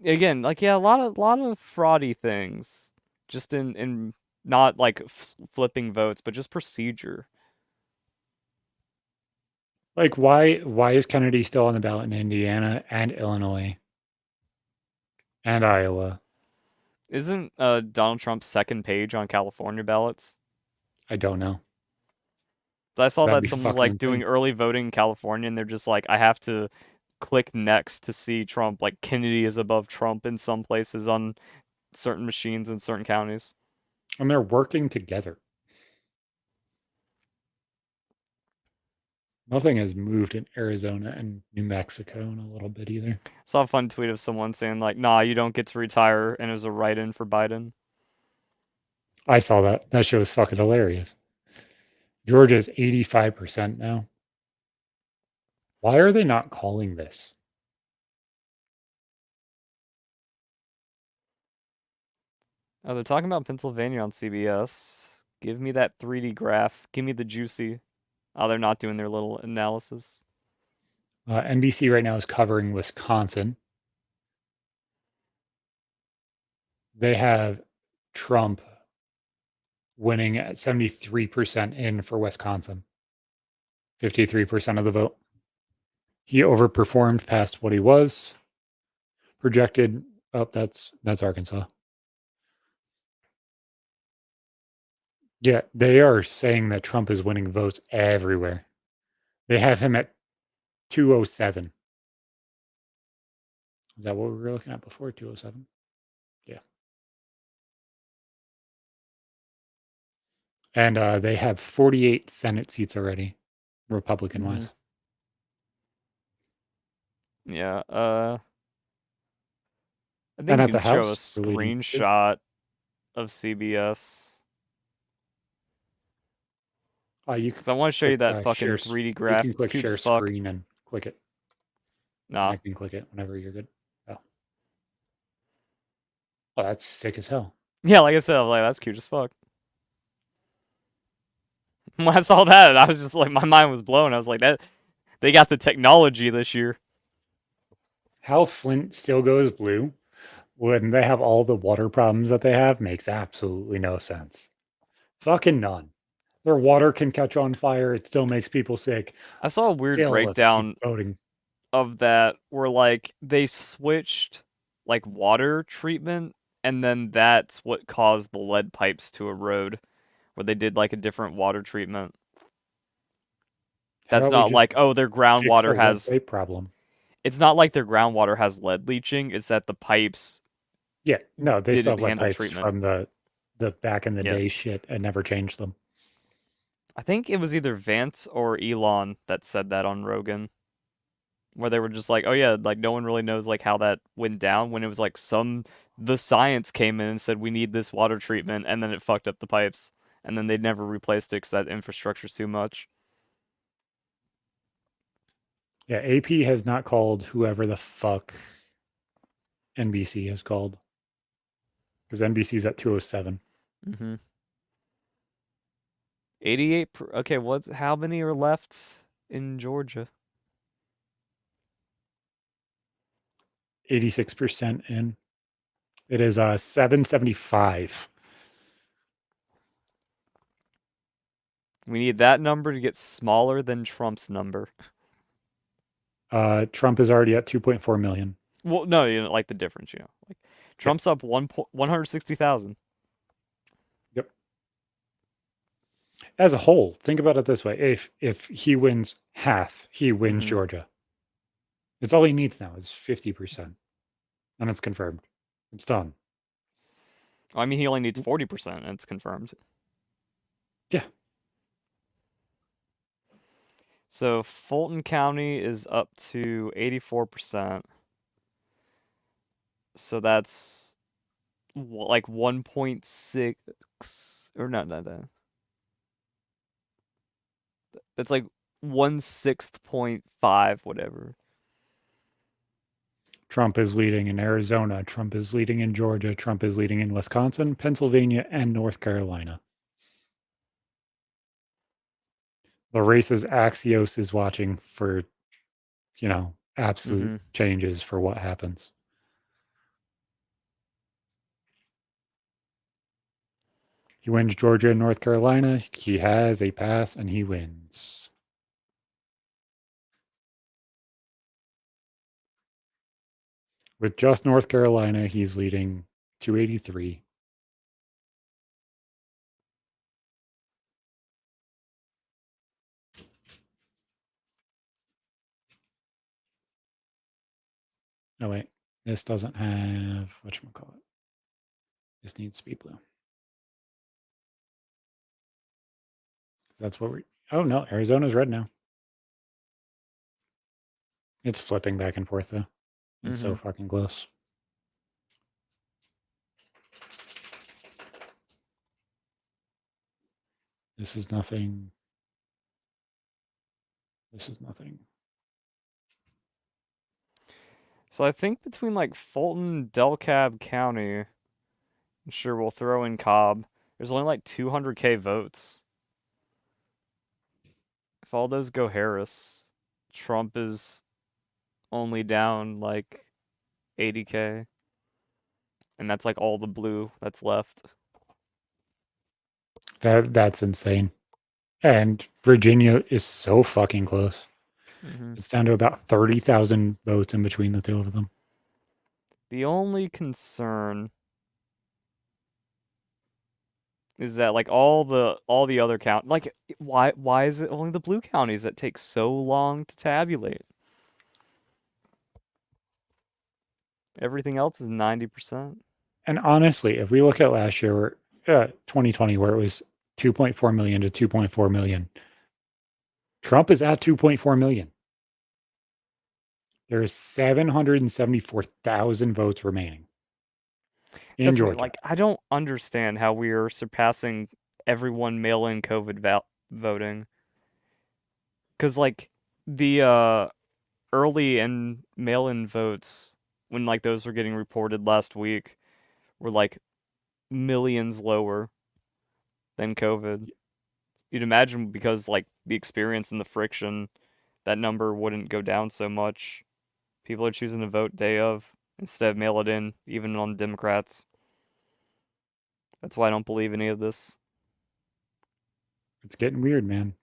Again, like yeah, a lot of fraudy things, just in not like flipping votes, but just procedure. Like why is Kennedy still on the ballot in Indiana and Illinois and Iowa? Isn't Donald Trump's second page on California ballots? I don't know. I saw That'd that be someone's fucking like doing insane. early voting in California, and they're just like, I have to click next to see Trump. Like Kennedy is above Trump in some places on certain machines in certain counties. And they're working together. Nothing has moved in Arizona and New Mexico in a little bit either. Saw a fun tweet of someone saying like, "Nah, you don't get to retire," and it was a write-in for Biden. I saw that. That shit was fucking hilarious. Georgia's 85% now. Why are they not calling this? Oh, they're talking about Pennsylvania on CBS. Give me that 3D graph. Give me the juicy. Oh, they're not doing their little analysis. NBC right now is covering Wisconsin. They have Trump winning at 73% in for Wisconsin, 53% of the vote. He overperformed past what he was projected. Oh, that's Arkansas. Yeah, they are saying that Trump is winning votes everywhere. They have him at 207. Is that what we were looking at before? 207? Yeah. And they have 48 Senate seats already, Republican Mm-hmm. wise. Yeah. I think And you at can the show a House, they're leading too. screenshot of CBS You can because I want to show you click that share. fucking 3D You graph. can It's click cute share as fuck. screen and click it. And Nah. I can click it whenever you're good. Oh, oh that's sick as hell. Yeah, like I said, I'm like that's cute as fuck. When I saw that, I was just like, my mind was blown. I was like, that they got the technology this year. How Flint still goes blue when they have all the water problems that they have makes absolutely no sense. Fucking none. Their water can catch on fire. It still makes people sick. I saw a weird Still, let's keep breakdown voting. of that where like they switched like water treatment, and then that's what caused the lead pipes to erode, where they did like a different water treatment. How That's about we not just like, oh, their fix the groundwater lead has. pipe problem? It's not like their groundwater has lead leaching. It's that the pipes Yeah, no, they still didn't have lead handle pipes treatment. from the back in the Yeah. day shit and never changed them. I think it was either Vance or Elon that said that on Rogan, where they were just like, "Oh yeah, like no one really knows like how that went down." When it was like the science came in and said we need this water treatment, and then it fucked up the pipes, and then they never replaced it because that infrastructure's too much. Yeah, AP has not called whoever the fuck NBC has called because NBC's at 207. Mm-hmm. 88. Okay, what's how many are left in Georgia? 86% in. It is 775. We need that number to get smaller than Trump's number. Trump is already at 2.4 million. Well, no, you know, like the difference, you know. Like Yep. Trump's up 160,000. Yep. As a whole, think about it this way: if he wins half, he wins Mm-hmm. Georgia. It's all he needs now. It's 50%, and it's confirmed. It's done. I mean, he only needs 40%, and it's confirmed. Yeah, So Fulton County is up to 84%. So that's like 1.6, or no. That's like 1/6.5, whatever. Trump is leading in Arizona. Trump is leading in Georgia. Trump is leading in Wisconsin, Pennsylvania, and North Carolina. The races Axios is watching for, absolute Mm-hmm. changes for what happens. He wins Georgia and North Carolina. He has a path and he wins. With just North Carolina, he's leading 283. Oh, wait. This doesn't have, whatchamacallit. This needs to be blue. That's what we, oh no, Arizona's red now. It's flipping back and forth though. It's Mm-hmm. so fucking close. This is nothing. This is nothing. So I think between like Fulton, DeKalb County, sure we'll throw in Cobb. There's only like 200K votes. If all those go Harris, Trump is only down like 80K, and that's like all the blue that's left. That's insane. And Virginia is so fucking close. Mm-hmm. It's down to about 30,000 votes in between the two of them. The only concern is that like all the other like why is it only the blue counties that take so long to tabulate? Everything else is 90%. And honestly, if we look at last year, 2020, where it was 2.4 million to 2.4 million, Trump is at 2.4 million. There is 774,000 votes remaining So in that's me. Georgia. Like I don't understand how we are surpassing everyone mail-in COVID voting. Cause like the early and mail-in votes when like those were getting reported last week were like millions lower than COVID. You'd imagine because like the experience and the friction, that number wouldn't go down so much. People are choosing to vote day of instead of mail it in, even on Democrats. That's why I don't believe any of this. It's getting weird, man.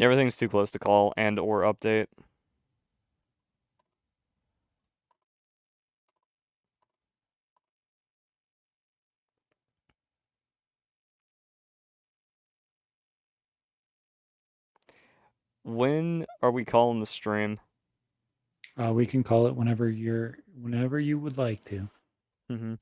Everything's too close to call and or update. When are we calling the stream? We can call it whenever you would like to. Mm-hmm.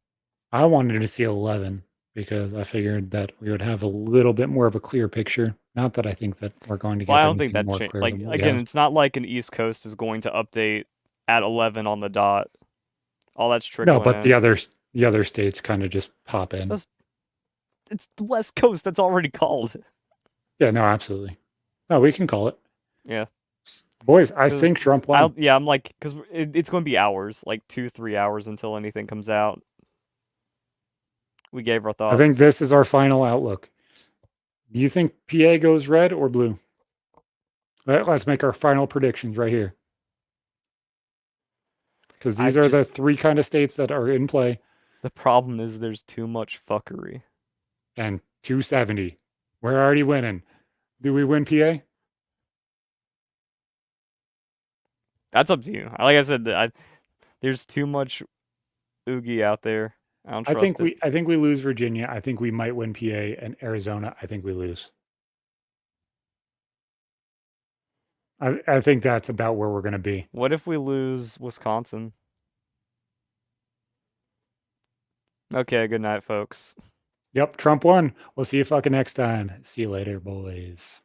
I wanted to see 11 because I figured that we would have a little bit more of a clear picture. Not that I think that we're going to Well, I get don't think anything that more change. clear Like than what we again, have. it's not like an East Coast is going to update at 11 on the dot. All that's No, trickling but in. the other states kind of just pop in. That's, it's the West Coast that's already called. Yeah, no, absolutely. No, we can call it. Yeah, Boys, I because think Trump won. I'm like, because it's going to be hours, like 2-3 hours until anything comes out. We gave our I think thoughts. this is our final outlook. Do you think PA goes red or blue? Let's make our final predictions right here. Because I these are the just three kind of states that are in play. The problem is there's too much fuckery. And 270. We're already winning. Do we win PA? That's up to you. Like I said, there's too much oogie out there. I don't trust it. I think we lose Virginia. I think we might win PA, and Arizona, I think we lose. I think that's about where we're going to be. What if we lose Wisconsin? Okay, good night, folks. Yep, Trump won. We'll see you fucking next time. See you later, boys.